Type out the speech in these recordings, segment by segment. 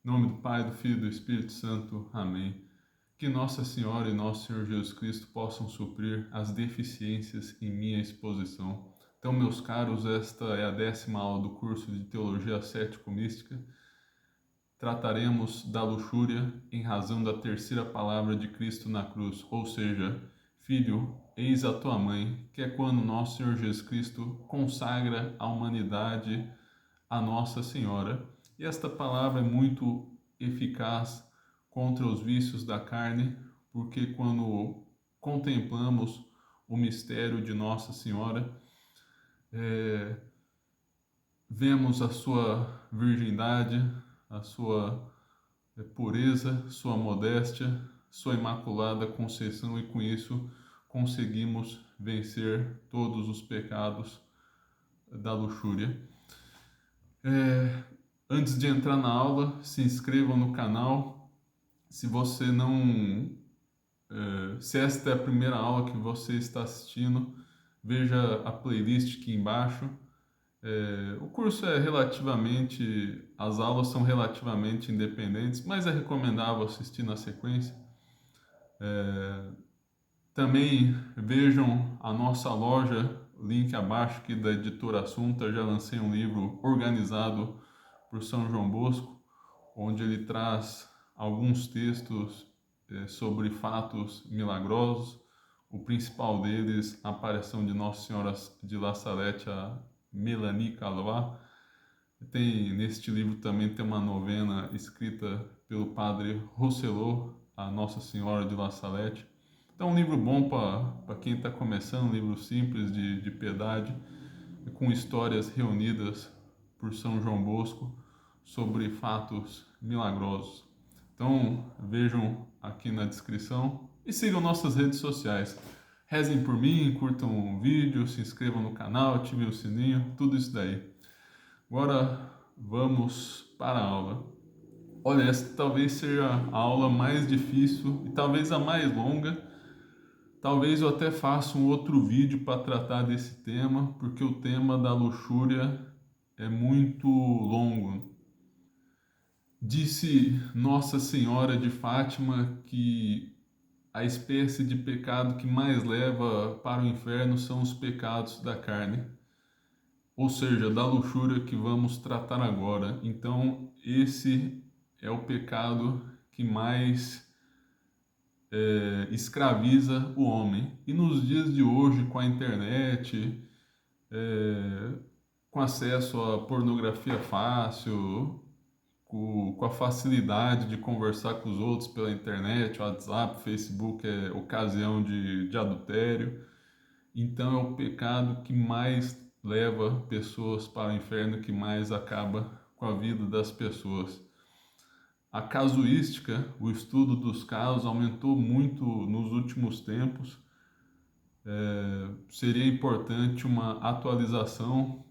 Em nome do Pai, do Filho e do Espírito Santo. Amém. Que Nossa Senhora e Nosso Senhor Jesus Cristo possam suprir as deficiências em minha exposição. Então, meus caros, esta é a 10ª aula do curso de Teologia Cético-Mística. Trataremos da luxúria em razão da terceira palavra de Cristo na cruz, ou seja, Filho, eis a tua mãe, que é quando Nosso Senhor Jesus Cristo consagra a humanidade a Nossa Senhora. E esta palavra é muito eficaz contra os vícios da carne, porque quando contemplamos o mistério de Nossa Senhora, vemos a sua virgindade, a sua pureza, sua modéstia, sua imaculada conceição e com isso conseguimos vencer todos os pecados da luxúria. Antes de entrar na aula, se inscrevam no canal. Se você não, se esta é a primeira aula que você está assistindo, veja a playlist aqui embaixo. O curso é as aulas são relativamente independentes, mas é recomendável assistir na sequência. Também vejam a nossa loja, link abaixo aqui da editora Assunta. Já lancei um livro organizado por São João Bosco, onde ele traz alguns textos sobre fatos milagrosos. O principal deles, a aparição de Nossa Senhora de La Salette a Melanie Calois. Neste livro também tem uma novena escrita pelo padre Rosselot, a Nossa Senhora de La Salette. Então, um livro bom para quem está começando, um livro simples de piedade, com histórias reunidas por São João Bosco sobre fatos milagrosos. Então, vejam aqui na descrição e sigam nossas redes sociais. Rezem por mim, curtam o vídeo, se inscrevam no canal, ativem o sininho, tudo isso daí. Agora, vamos para a aula. Olha, esta talvez seja a aula mais difícil e talvez a mais longa. Talvez eu até faça um outro vídeo para tratar desse tema, porque o tema da luxúria é muito longo. Disse Nossa Senhora de Fátima que a espécie de pecado que mais leva para o inferno são os pecados da carne, ou seja, da luxúria que vamos tratar agora. Então, esse é o pecado que mais escraviza o homem. E nos dias de hoje, com a internet, com acesso à pornografia fácil, com a facilidade de conversar com os outros pela internet, WhatsApp, Facebook é ocasião de adultério. Então é o pecado que mais leva pessoas para o inferno, que mais acaba com a vida das pessoas. A casuística, o estudo dos casos, aumentou muito nos últimos tempos. Seria importante uma atualização,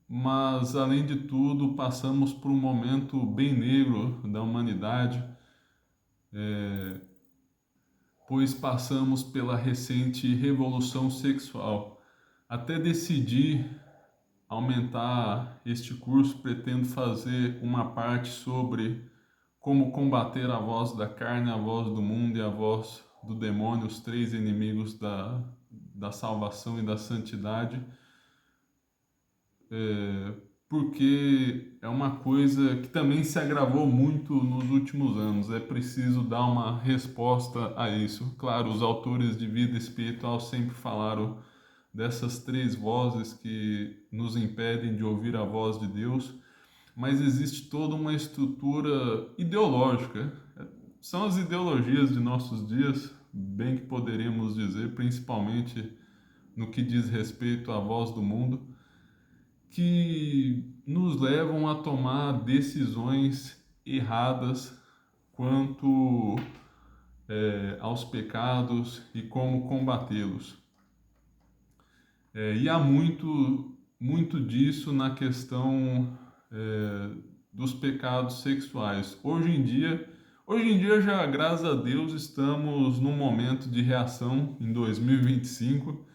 mas além de tudo, passamos por um momento bem negro da humanidade, pois passamos pela recente revolução sexual. Até decidir aumentar este curso, pretendo fazer uma parte sobre como combater a voz da carne, a voz do mundo e a voz do demônio, os três inimigos da salvação e da santidade, porque é uma coisa que também se agravou muito nos últimos anos. É preciso dar uma resposta a isso. Claro, os autores de vida espiritual sempre falaram dessas três vozes que nos impedem de ouvir a voz de Deus, mas existe toda uma estrutura ideológica. São as ideologias de nossos dias, bem que poderíamos dizer, principalmente no que diz respeito à voz do mundo, que nos levam a tomar decisões erradas quanto aos pecados e como combatê-los. E há muito disso na questão dos pecados sexuais. Hoje em dia já, graças a Deus, estamos num momento de reação em 2025,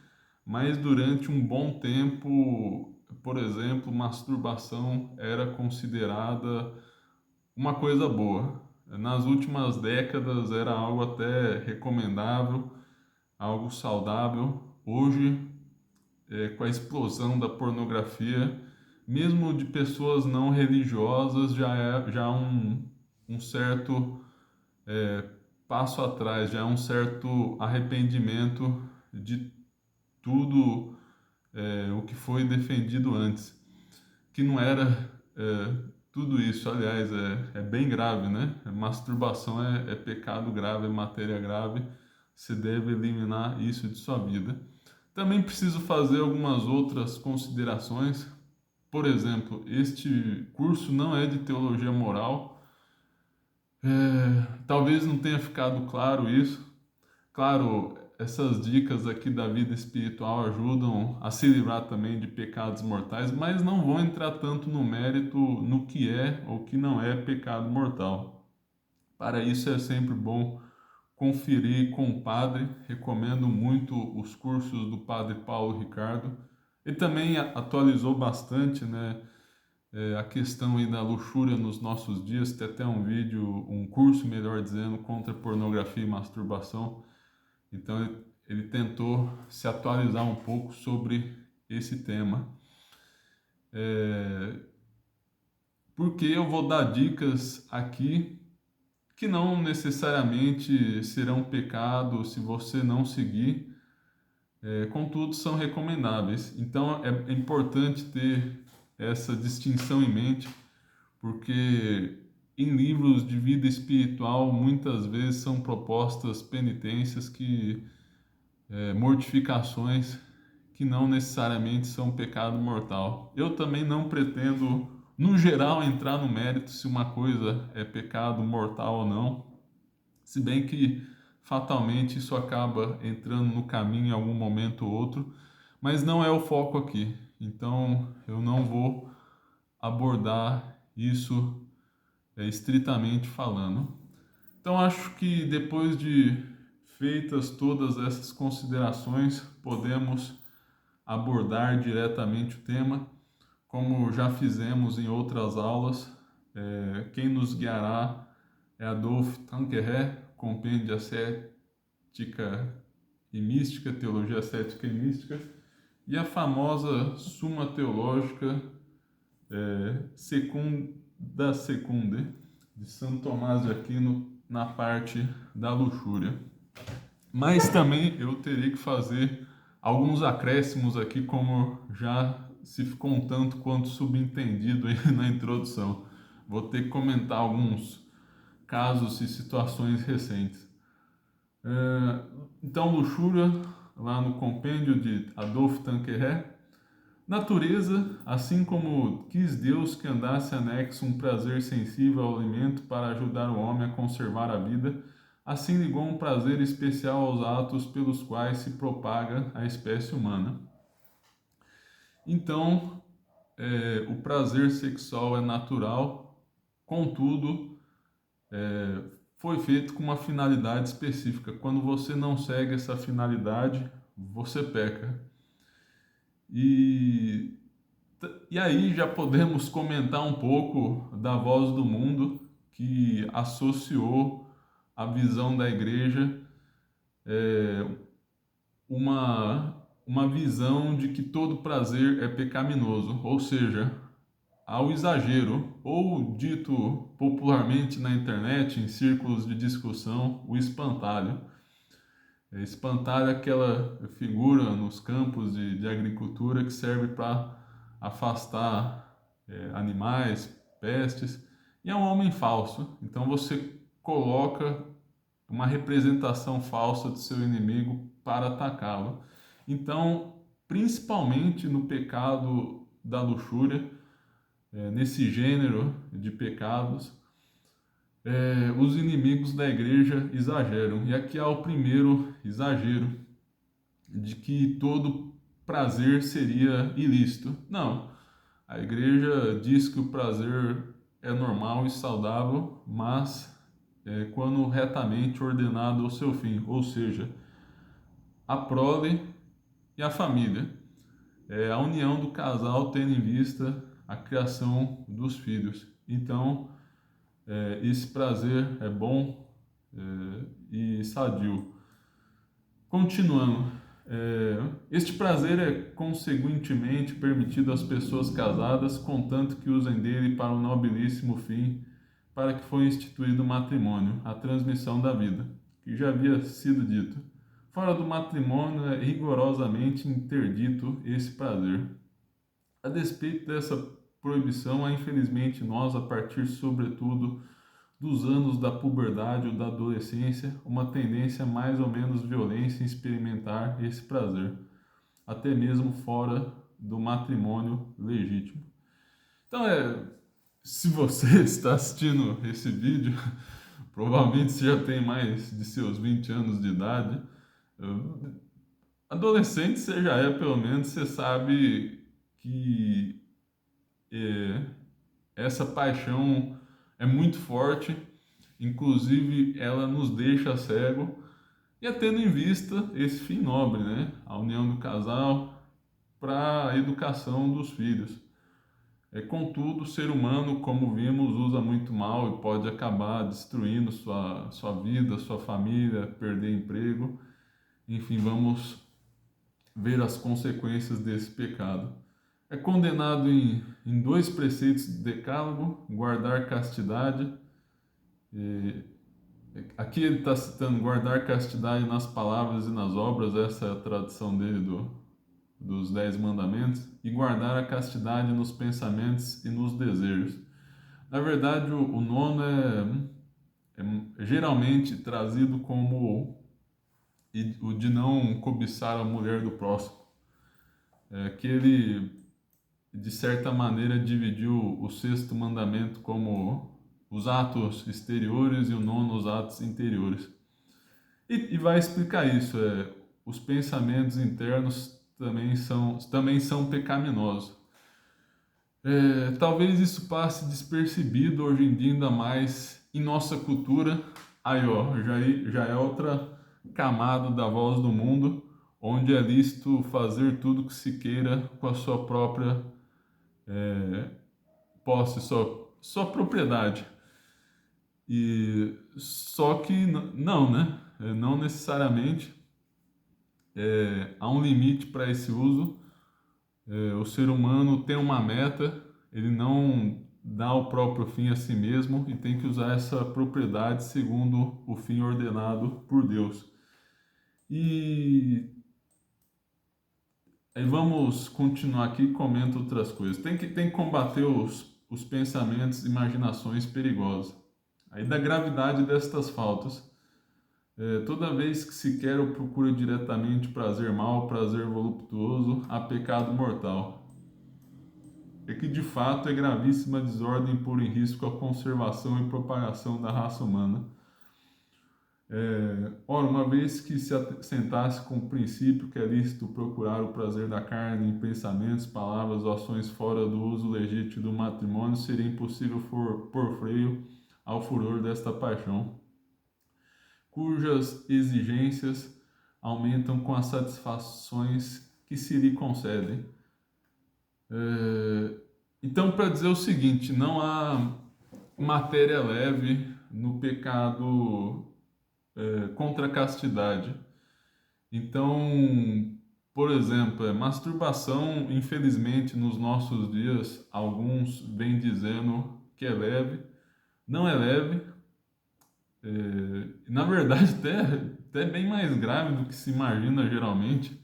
mas durante um bom tempo, por exemplo, masturbação era considerada uma coisa boa. Nas últimas décadas era algo até recomendável, algo saudável. Hoje, com a explosão da pornografia, mesmo de pessoas não religiosas, já há um certo passo atrás, já há um certo arrependimento de tudo o que foi defendido antes, que não era tudo isso. Aliás, é bem grave, né? Masturbação é pecado grave, é matéria grave. Você deve eliminar isso de sua vida. Também preciso fazer algumas outras considerações. Por exemplo, este curso não é de teologia moral. Talvez não tenha ficado claro isso. Claro, essas dicas aqui da vida espiritual ajudam a se livrar também de pecados mortais, mas não vão entrar tanto no mérito no que é ou que não é pecado mortal. Para isso é sempre bom conferir com o padre. Recomendo muito os cursos do padre Paulo Ricardo. Ele também atualizou bastante, né, a questão aí da luxúria nos nossos dias. Tem até um vídeo, um curso, melhor dizendo, contra pornografia e masturbação. Então ele tentou se atualizar um pouco sobre esse tema. Porque eu vou dar dicas aqui que não necessariamente serão pecado se você não seguir, contudo são recomendáveis. Então é importante ter essa distinção em mente, porque em livros de vida espiritual muitas vezes são propostas penitências mortificações que não necessariamente são pecado mortal. Eu também não pretendo, no geral, entrar no mérito se uma coisa é pecado mortal ou não, se bem que fatalmente isso acaba entrando no caminho em algum momento ou outro, mas não é o foco aqui. Então eu não vou abordar isso estritamente falando. Então acho que depois de feitas todas essas considerações, podemos abordar diretamente o tema, como já fizemos em outras aulas. Quem nos guiará é Adolphe Tanqueray, Compêndio Ascética e Mística, Teologia Ascética e Mística, e a famosa Suma Teológica Secunda Secunde, de Santo Tomás de Aquino, na parte da luxúria. Mas também eu teria que fazer alguns acréscimos aqui, como já se ficou um tanto quanto subentendido aí na introdução. Vou ter que comentar alguns casos e situações recentes. Então, luxúria, lá no compêndio de Adolphe Tanqueray. Natureza, assim como quis Deus que andasse anexo um prazer sensível ao alimento para ajudar o homem a conservar a vida, assim ligou um prazer especial aos atos pelos quais se propaga a espécie humana. Então, o prazer sexual é natural, contudo, foi feito com uma finalidade específica. Quando você não segue essa finalidade, você peca. E aí já podemos comentar um pouco da Voz do Mundo, que associou a visão da igreja uma visão de que todo prazer é pecaminoso, ou seja, ao exagero, ou dito popularmente na internet, em círculos de discussão, o espantalho. Espantalho é aquela figura nos campos de agricultura que serve para afastar animais, pestes, e é um homem falso. Então você coloca uma representação falsa do seu inimigo para atacá-lo. Então, principalmente no pecado da luxúria, nesse gênero de pecados, os inimigos da igreja exageram. E aqui há o primeiro exagero, de que todo prazer seria ilícito. Não, a igreja diz que o prazer é normal e saudável, mas quando retamente ordenado ao seu fim, ou seja, a prole e a família. A união do casal tendo em vista a criação dos filhos. Então, Esse prazer é bom e sadio. Continuando, este prazer é consequentemente permitido às pessoas casadas, contanto que usem dele para o nobilíssimo fim para que foi instituído o matrimônio, a transmissão da vida, que já havia sido dito. Fora do matrimônio é rigorosamente interdito esse prazer. A despeito dessa proibição, há infelizmente nós, a partir sobretudo dos anos da puberdade ou da adolescência, uma tendência mais ou menos violenta em experimentar esse prazer, até mesmo fora do matrimônio legítimo. Então, se você está assistindo esse vídeo, provavelmente você já tem mais de seus 20 anos de idade. Adolescente você já é, pelo menos você sabe que é, essa paixão é muito forte, inclusive ela nos deixa cego, e é tendo em vista esse fim nobre, né? A união do casal para a educação dos filhos. Contudo, o ser humano, como vimos, usa muito mal e pode acabar destruindo sua vida, sua família, perder emprego. Enfim, vamos ver as consequências desse pecado. É condenado em dois preceitos do Decálogo: guardar castidade. E aqui ele está citando guardar castidade nas palavras e nas obras, essa é a tradução dele dos 10 mandamentos, e guardar a castidade nos pensamentos e nos desejos. Na verdade, o nono é geralmente trazido como o de não cobiçar a mulher do próximo. Que ele, de certa maneira, dividiu o sexto mandamento como os atos exteriores e o nono os atos interiores. E vai explicar isso. Os pensamentos internos também são pecaminosos. Talvez isso passe despercebido hoje em dia, ainda mais em nossa cultura. Aí, ó, já é outra camada da voz do mundo, onde é lícito fazer tudo que se queira com a sua própria posse, sua propriedade. E só que não, né? Não necessariamente. Há um limite para esse uso. O ser humano tem uma meta, ele não dá o próprio fim a si mesmo e tem que usar essa propriedade segundo o fim ordenado por Deus. E aí vamos continuar aqui e comento outras coisas. Tem que combater os pensamentos, imaginações perigosas. Aí da gravidade destas faltas. Toda vez que se quer ou procura diretamente prazer mau, prazer voluptuoso, há pecado mortal. Que de fato é gravíssima desordem e pôr em risco a conservação e propagação da raça humana. Ora, uma vez que se assentasse com o princípio que é lícito procurar o prazer da carne em pensamentos, palavras ou ações fora do uso legítimo do matrimônio, seria impossível pôr freio ao furor desta paixão, cujas exigências aumentam com as satisfações que se lhe concedem. Então, para dizer o seguinte, não há matéria leve no pecado contra a castidade. Então, por exemplo, masturbação, infelizmente, nos nossos dias, alguns vêm dizendo que é leve, não é leve, na verdade, até bem mais grave do que se imagina geralmente.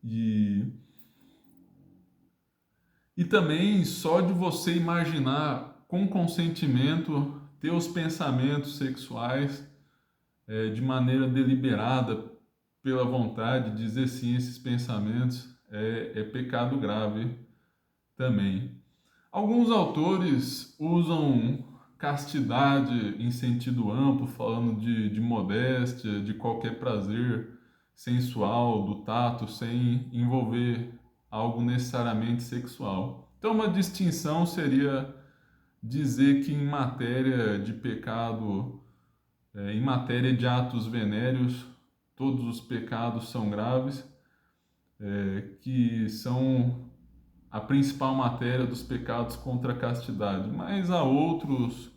E, e também só de você imaginar com consentimento ter os pensamentos sexuais de maneira deliberada, pela vontade, dizer sim a esses pensamentos é pecado grave também. Alguns autores usam castidade em sentido amplo, falando de modéstia, de qualquer prazer sensual, do tato, sem envolver algo necessariamente sexual. Então, uma distinção seria dizer que em matéria de pecado, em matéria de atos venéreos, todos os pecados são graves, que são a principal matéria dos pecados contra a castidade, mas há outros.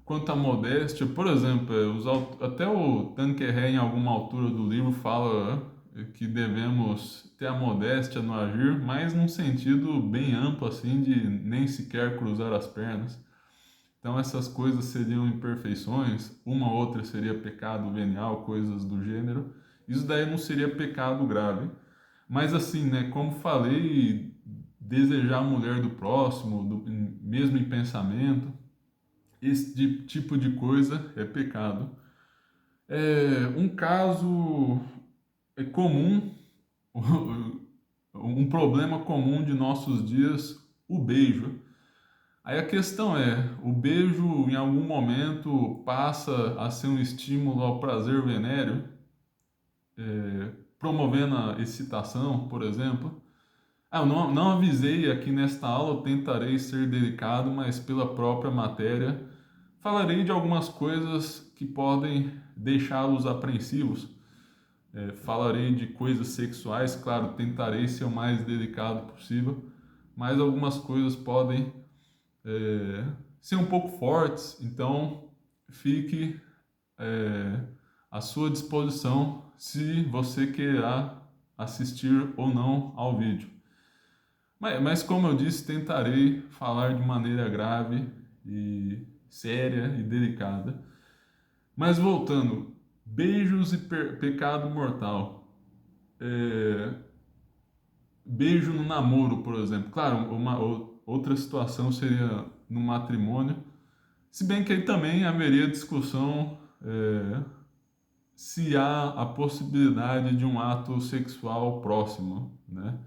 Quanto à modéstia, por exemplo, até o Tanqueray, em alguma altura do livro, fala que devemos ter a modéstia no agir, mas num sentido bem amplo, assim, de nem sequer cruzar as pernas. Então, essas coisas seriam imperfeições, uma ou outra seria pecado venial, coisas do gênero. Isso daí não seria pecado grave. Mas, assim, né, como falei, desejar a mulher do próximo, mesmo em pensamento, esse tipo de coisa é pecado. Um caso comum, um problema comum de nossos dias, o beijo. Aí a questão é, o beijo em algum momento passa a ser um estímulo ao prazer venéreo, promovendo a excitação, por exemplo. Eu não avisei aqui nesta aula, eu tentarei ser delicado, mas pela própria matéria, falarei de algumas coisas que podem deixá-los apreensivos. Falarei de coisas sexuais, claro, tentarei ser o mais delicado possível, mas algumas coisas podem ser um pouco fortes, então fique à sua disposição se você queira assistir ou não ao vídeo. Mas como eu disse, tentarei falar de maneira grave e séria e delicada. Mas voltando, beijos e pecado mortal. Beijo no namoro, por exemplo. Claro, outra situação seria no matrimônio. Se bem que aí também haveria discussão se há a possibilidade de um ato sexual próximo, né?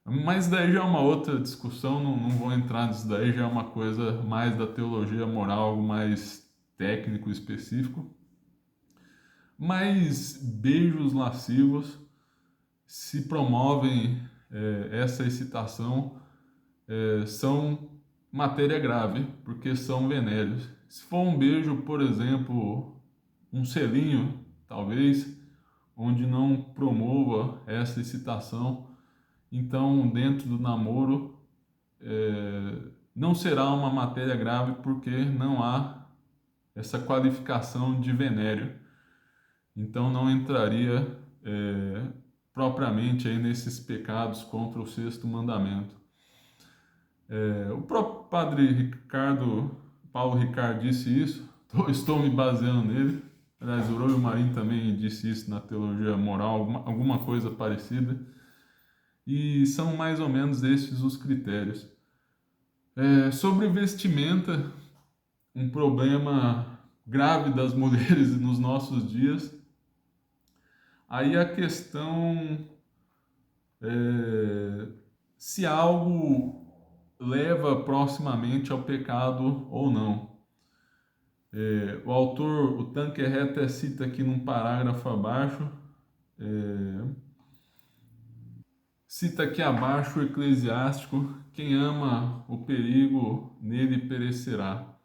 Mas daí já é uma outra discussão, não vou entrar nisso daí, já é uma coisa mais da teologia moral, algo mais técnico, específico. Mas beijos lascivos, se promovem essa excitação, são matéria grave, porque são venéreos. Se for um beijo, por exemplo, um selinho, talvez, onde não promova essa excitação, então dentro do namoro não será uma matéria grave porque não há essa qualificação de venério. Então não entraria propriamente aí nesses pecados contra o sexto mandamento. O próprio padre Paulo Ricardo disse isso, estou me baseando nele. Aliás, o Aurélio Marinho também disse isso na teologia moral, alguma coisa parecida. E são mais ou menos esses os critérios. Sobre vestimenta, um problema grave das mulheres nos nossos dias. Aí a questão se algo leva proximamente ao pecado ou não. O autor, o Tanqueray, até cita aqui num parágrafo abaixo, cita aqui abaixo o eclesiástico: quem ama o perigo, nele perecerá.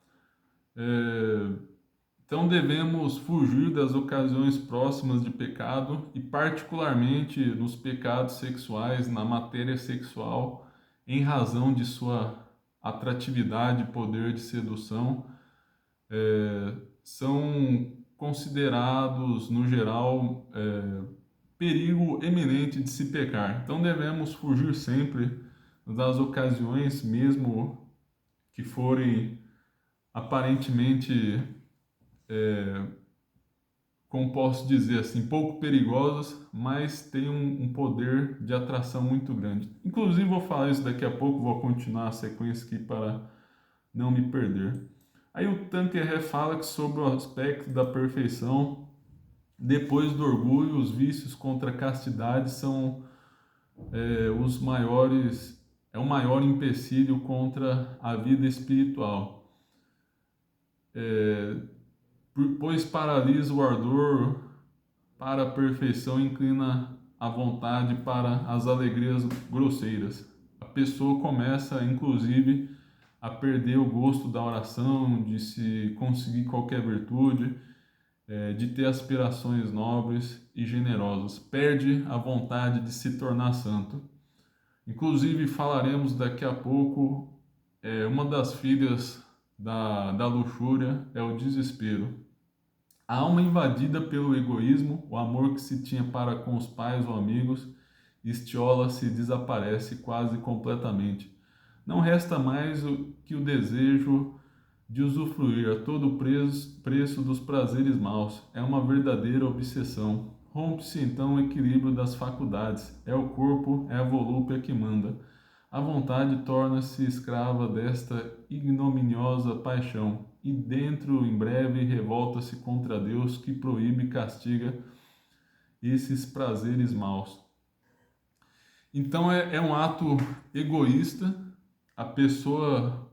Então devemos fugir das ocasiões próximas de pecado e particularmente nos pecados sexuais, na matéria sexual, em razão de sua atratividade e poder de sedução, são considerados, no geral, perigo eminente de se pecar. Então devemos fugir sempre das ocasiões, mesmo que forem aparentemente, como posso dizer assim, pouco perigosas, mas têm um poder de atração muito grande. Inclusive vou falar isso daqui a pouco, vou continuar a sequência aqui para não me perder. Aí o Tanqueray fala que sobre o aspecto da perfeição, depois do orgulho, os vícios contra a castidade são os maiores, o maior empecilho contra a vida espiritual. Pois paralisa o ardor para a perfeição, inclina a vontade para as alegrias grosseiras. A pessoa começa, inclusive, a perder o gosto da oração, de se conseguir qualquer virtude. de ter aspirações nobres e generosas, perde a vontade de se tornar santo. Inclusive, falaremos daqui a pouco, uma das filhas da luxúria é o desespero. A alma invadida pelo egoísmo, o amor que se tinha para com os pais ou amigos, estiola-se e desaparece quase completamente. Não resta mais que o desejo de usufruir a todo preço dos prazeres maus. É uma verdadeira obsessão. Rompe-se então o equilíbrio das faculdades. É o corpo, é a volúpia que manda. A vontade torna-se escrava desta ignominiosa paixão, e dentro em breve revolta-se contra Deus que proíbe e castiga esses prazeres maus. Então é um ato egoísta, a pessoa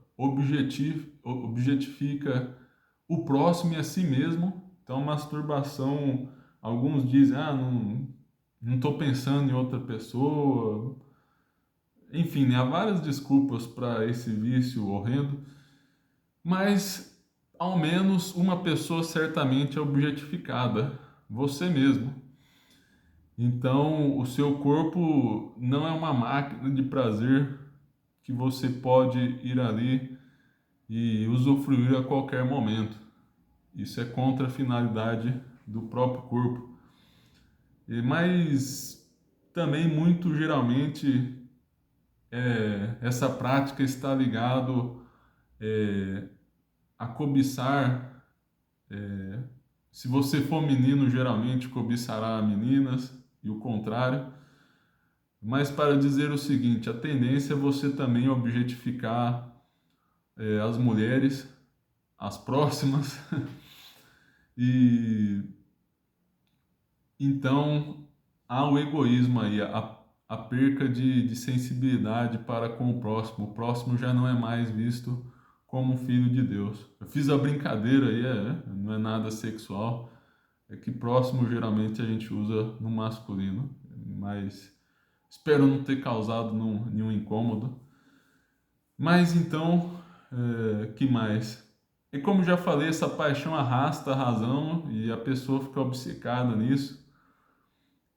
objetifica o próximo e a si mesmo. Então, masturbação, alguns dizem, não estou pensando em outra pessoa. Enfim, né, há várias desculpas para esse vício horrendo, mas ao menos uma pessoa certamente é objetificada, você mesmo. Então, o seu corpo não é uma máquina de prazer que você pode ir ali e usufruir a qualquer momento. Isso é contra a finalidade do próprio corpo. Mas também muito geralmente essa prática está ligado a cobiçar. Se você for menino, geralmente cobiçará meninas e o contrário. Mas para dizer o seguinte, a tendência é você também objetificar as mulheres, as próximas, e então há o egoísmo aí, a perca de sensibilidade para com o próximo. O próximo já não é mais visto como um filho de Deus. Eu fiz a brincadeira aí, não é nada sexual, é que próximo geralmente a gente usa no masculino, mas espero não ter causado nenhum incômodo. Mas então, que mais? E como já falei, essa paixão arrasta a razão e a pessoa fica obcecada nisso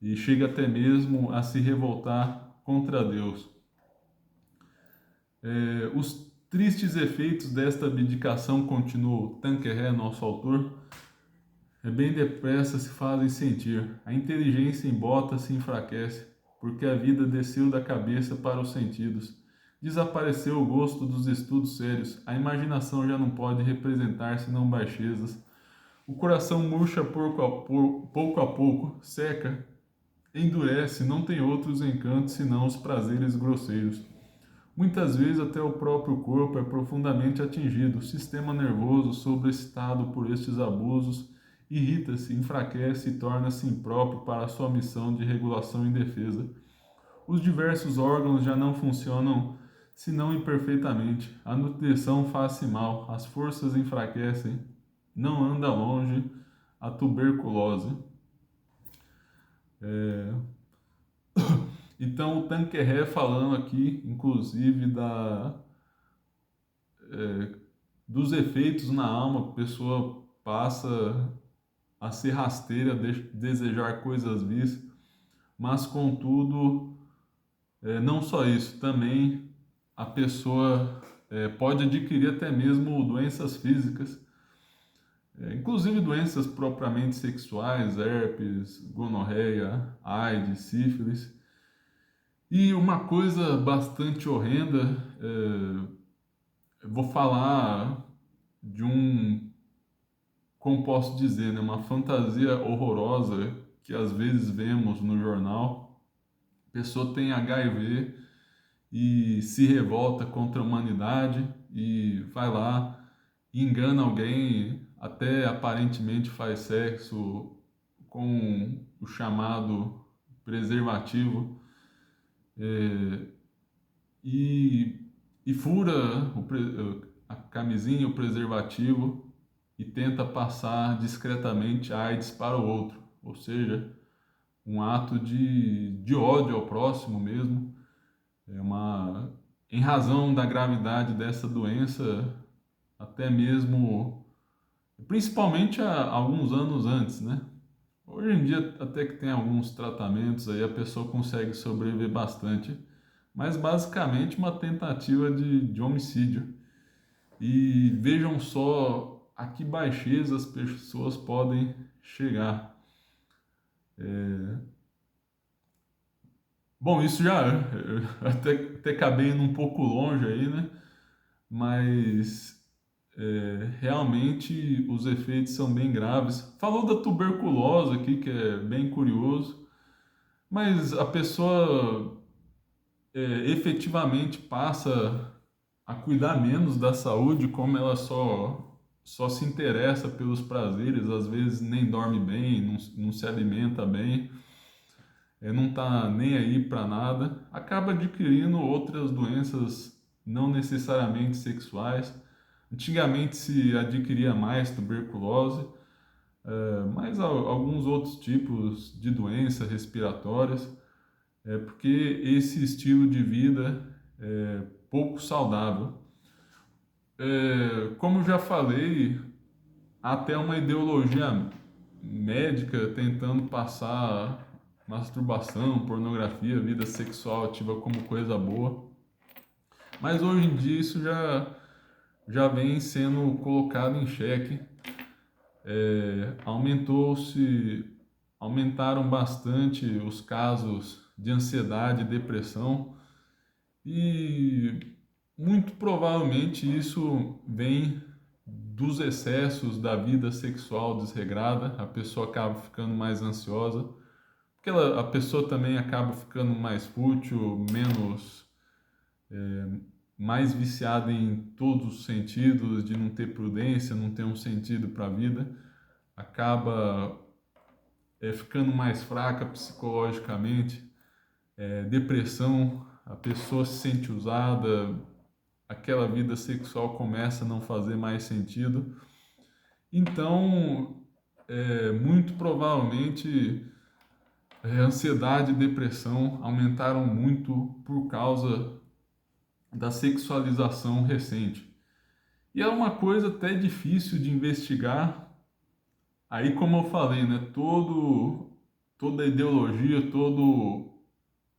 e chega até mesmo a se revoltar contra Deus. Os tristes efeitos desta abdicação, continua Tanqueray, nosso autor, bem depressa se fazem sentir. A inteligência em bota se enfraquece, porque a vida desceu da cabeça para os sentidos. Desapareceu o gosto dos estudos sérios, a imaginação já não pode representar senão baixezas. O coração murcha pouco a pouco, seca, endurece, não tem outros encantos senão os prazeres grosseiros. Muitas vezes até o próprio corpo é profundamente atingido, o sistema nervoso, sobreexcitado por estes abusos, irrita-se, enfraquece e torna-se impróprio para a sua missão de regulação e defesa. Os diversos órgãos já não funcionam senão imperfeitamente. A nutrição faz-se mal, as forças enfraquecem, não anda longe a tuberculose. Então, o Tanqueray falando aqui, inclusive, dos efeitos na alma, a pessoa passa a ser rasteira, desejar coisas vis, mas, contudo, não só isso, também a pessoa pode adquirir até mesmo doenças físicas, inclusive doenças propriamente sexuais, herpes, gonorreia, AIDS, sífilis. E uma coisa bastante horrenda, eu vou falar de como posso dizer, né, uma fantasia horrorosa que às vezes vemos no jornal. A pessoa tem HIV e se revolta contra a humanidade e vai lá, engana alguém, até aparentemente faz sexo com o chamado preservativo, e, e fura a camisinha, o preservativo, e tenta passar discretamente AIDS para o outro, ou seja, um ato de ódio ao próximo mesmo. Em razão da gravidade dessa doença, até mesmo principalmente há alguns anos antes, né? Hoje em dia até que tem alguns tratamentos aí, a pessoa consegue sobreviver bastante, mas basicamente uma tentativa de homicídio. E vejam só a que baixeza as pessoas podem chegar. Bom, isso já até acabei indo um pouco longe aí, né? Mas realmente os efeitos são bem graves. Falou da tuberculose aqui, que é bem curioso, mas a pessoa efetivamente passa a cuidar menos da saúde, como ela só se interessa pelos prazeres, às vezes nem dorme bem, não se alimenta bem, não está nem aí para nada, acaba adquirindo outras doenças não necessariamente sexuais. Antigamente se adquiria mais tuberculose, mas alguns outros tipos de doenças respiratórias, porque esse estilo de vida é pouco saudável. Como já falei, há até uma ideologia médica tentando passar masturbação, pornografia, vida sexual ativa como coisa boa, mas hoje em dia isso já vem sendo colocado em xeque. Aumentaram bastante os casos de ansiedade e depressão, e muito provavelmente isso vem dos excessos da vida sexual desregrada. A pessoa acaba ficando mais ansiosa, porque a pessoa também acaba ficando mais fútil, mais viciada em todos os sentidos, de não ter prudência, não ter um sentido para a vida, acaba ficando mais fraca psicologicamente, depressão, a pessoa se sente usada, aquela vida sexual começa a não fazer mais sentido. Então, muito provavelmente, ansiedade e depressão aumentaram muito por causa da sexualização recente. E é uma coisa até difícil de investigar. Aí, como eu falei, né, toda a ideologia, todo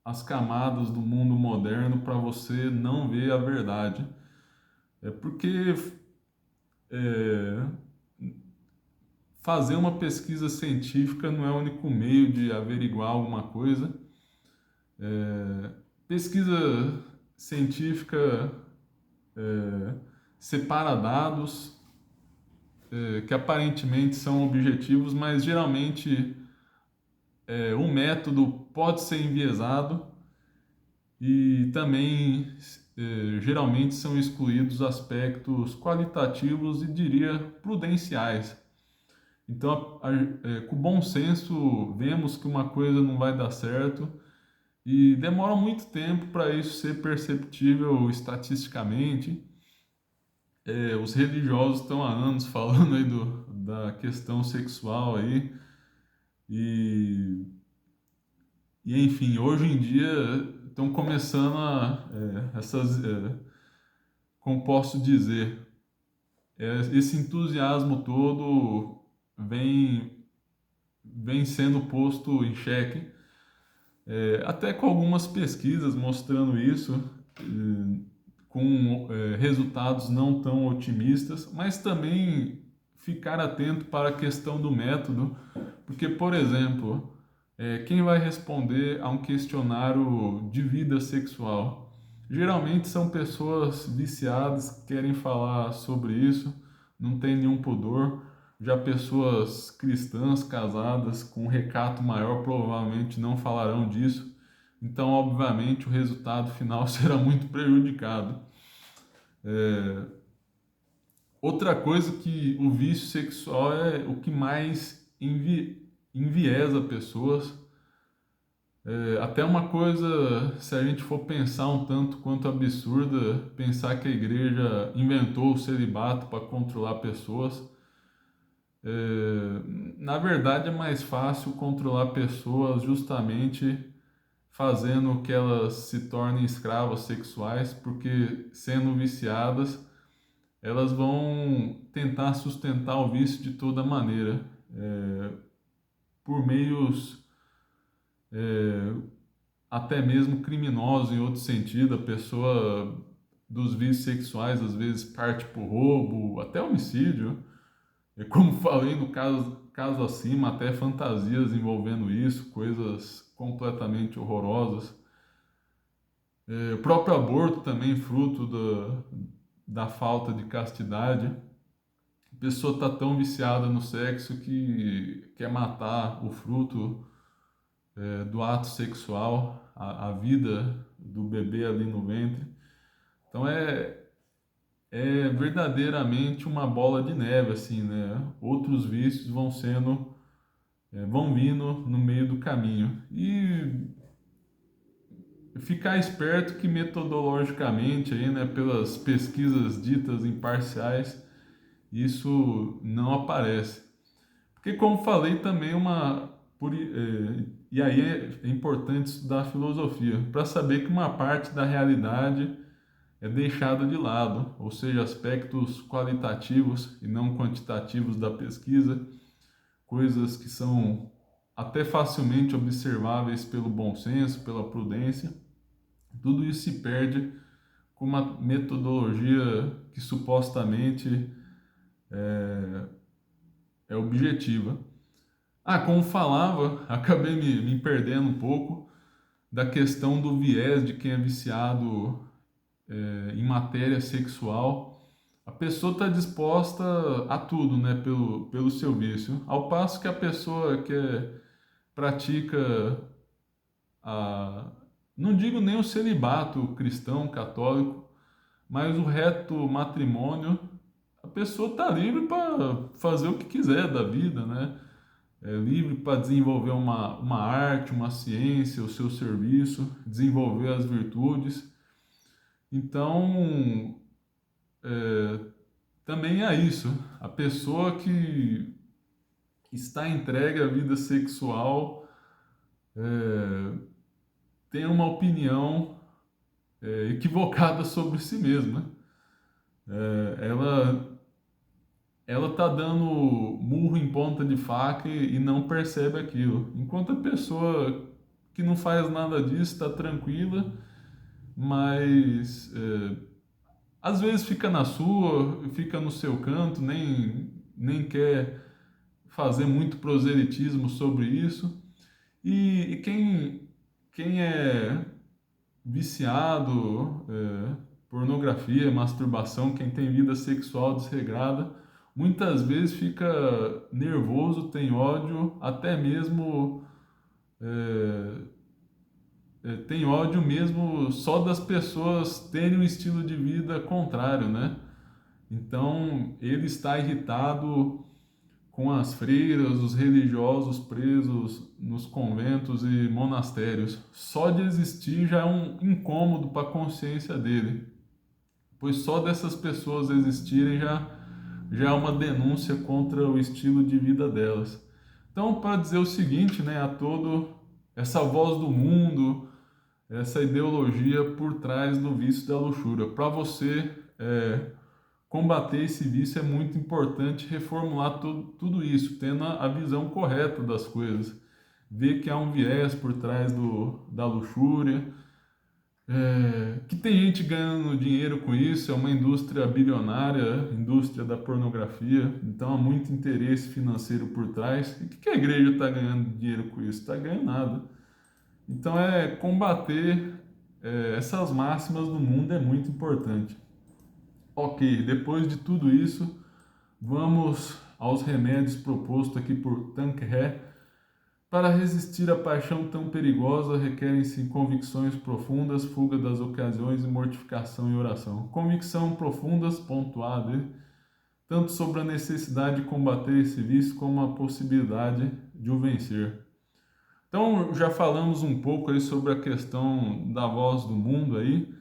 as camadas do mundo moderno para você não ver a verdade. É porque é, fazer uma pesquisa científica não é o único meio de averiguar alguma coisa. Pesquisa científica separa dados que aparentemente são objetivos, mas geralmente o método pode ser enviesado e também geralmente são excluídos aspectos qualitativos e diria prudenciais. Então, com bom senso, vemos que uma coisa não vai dar certo e demora muito tempo para isso ser perceptível estatisticamente. Os religiosos estão há anos falando aí da questão sexual aí e, enfim, hoje em dia estão começando como posso dizer, esse entusiasmo todo vem sendo posto em xeque, até com algumas pesquisas mostrando isso, com resultados não tão otimistas, mas também ficar atento para a questão do método, porque, por exemplo, quem vai responder a um questionário de vida sexual? Geralmente são pessoas viciadas que querem falar sobre isso, não tem nenhum pudor. Já pessoas cristãs casadas com um recato maior provavelmente não falarão disso. Então, obviamente, o resultado final será muito prejudicado. Outra coisa que o vício sexual é o que mais enviesa pessoas. Até uma coisa, se a gente for pensar um tanto quanto absurda, pensar que a igreja inventou o celibato para controlar pessoas. Na verdade, é mais fácil controlar pessoas justamente fazendo que elas se tornem escravas sexuais, porque sendo viciadas, elas vão tentar sustentar o vício de toda maneira, por meios até mesmo criminosos em outro sentido. A pessoa dos vícios sexuais às vezes parte para o roubo, até homicídio. Como falei no caso acima, até fantasias envolvendo isso, coisas completamente horrorosas. O próprio aborto também, fruto da falta de castidade. A pessoa está tão viciada no sexo que quer matar o fruto do ato sexual, a vida do bebê ali no ventre. Então é verdadeiramente uma bola de neve, assim, né? Outros vícios vão vindo no meio do caminho. E ficar esperto que metodologicamente aí, né, pelas pesquisas ditas imparciais, isso não aparece. Porque, como falei, também e aí é importante estudar a filosofia para saber que uma parte da realidade é deixada de lado, ou seja, aspectos qualitativos e não quantitativos da pesquisa, coisas que são até facilmente observáveis pelo bom senso, pela prudência. Tudo isso se perde com uma metodologia que supostamente é objetiva. Como falava, acabei me perdendo um pouco da questão do viés de quem é viciado em matéria sexual. A pessoa está disposta a tudo, né, pelo seu vício. Ao passo que a pessoa que pratica não digo nem o celibato cristão, católico, mas o reto matrimônio, a pessoa está livre para fazer o que quiser da vida, né? É livre para desenvolver uma arte, uma ciência, o seu serviço, desenvolver as virtudes. Então, também é isso. A pessoa que está entregue à vida sexual tem uma opinião equivocada sobre si mesma. Ela tá dando murro em ponta de faca e não percebe aquilo. Enquanto a pessoa que não faz nada disso está tranquila, mas às vezes fica na sua, fica no seu canto, nem quer fazer muito proselitismo sobre isso. E quem é viciado, pornografia, masturbação, quem tem vida sexual desregrada, muitas vezes fica nervoso, tem ódio, até mesmo tem ódio mesmo só das pessoas terem um estilo de vida contrário, né? Então ele está irritado com as freiras, os religiosos presos nos conventos e monastérios. Só de existir já é um incômodo para a consciência dele, pois só dessas pessoas existirem já é uma denúncia contra o estilo de vida delas. Então, para dizer o seguinte, né, a todo essa voz do mundo, essa ideologia por trás do vício da luxúria, para você combater esse vício é muito importante reformular tudo isso, tendo a visão correta das coisas, ver que há um viés por trás da luxúria, que tem gente ganhando dinheiro com isso, é uma indústria bilionária, indústria da pornografia, então há muito interesse financeiro por trás. E o que a igreja está ganhando dinheiro com isso? Está ganhando nada. Então combater essas máximas do mundo é muito importante. Ok, depois de tudo isso, vamos aos remédios propostos aqui por Tanqueray. Para resistir à paixão tão perigosa, requerem-se convicções profundas, fuga das ocasiões e mortificação e oração. Convicção profundas, ponto A, tanto sobre a necessidade de combater esse vício como a possibilidade de o vencer. Então, já falamos um pouco aí sobre a questão da voz do mundo aí.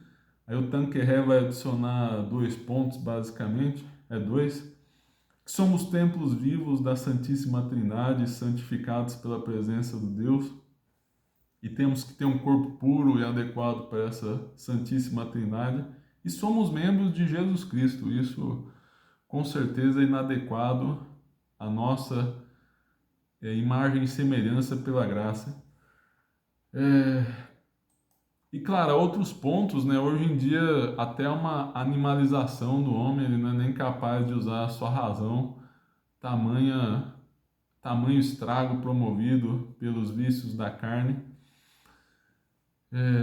Aí o Tanqueray vai adicionar 2 pontos, basicamente, dois, que somos templos vivos da Santíssima Trindade, santificados pela presença do Deus, e temos que ter um corpo puro e adequado para essa Santíssima Trindade, e somos membros de Jesus Cristo. Isso com certeza é inadequado à nossa imagem e semelhança pela graça. E claro, outros pontos, né? Hoje em dia, até uma animalização do homem, ele não é nem capaz de usar a sua razão, tamanho estrago promovido pelos vícios da carne.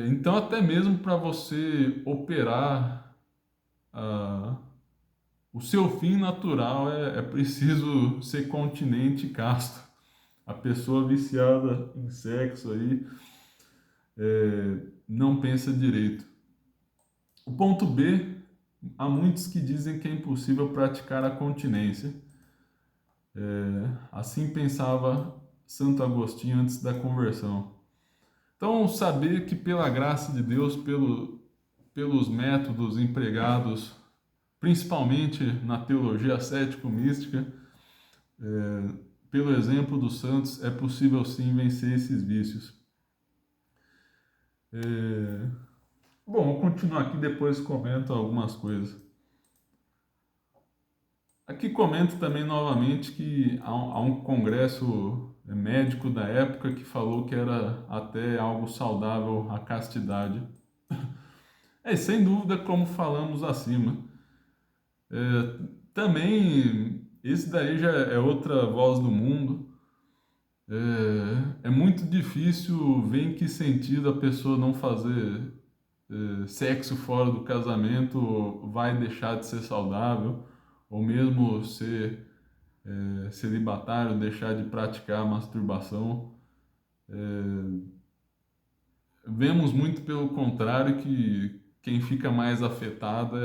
Então, até mesmo para você operar o seu fim natural, é preciso ser continente e casto. A pessoa viciada em sexo aí não pensa direito. O ponto B, há muitos que dizem que é impossível praticar a continência. Assim pensava Santo Agostinho antes da conversão. Então, saber que pela graça de Deus, pelos métodos empregados, principalmente na teologia cético-mística, pelo exemplo dos santos, é possível sim vencer esses vícios. Bom, vou continuar aqui, depois comento algumas coisas. Aqui comento também novamente que há um congresso médico da época que falou que era até algo saudável a castidade. Sem dúvida, como falamos acima. Também, esse daí já é outra voz do mundo. É muito difícil ver em que sentido a pessoa não fazer sexo fora do casamento vai deixar de ser saudável, ou mesmo ser celibatário, deixar de praticar masturbação. Vemos muito pelo contrário que quem fica mais afetado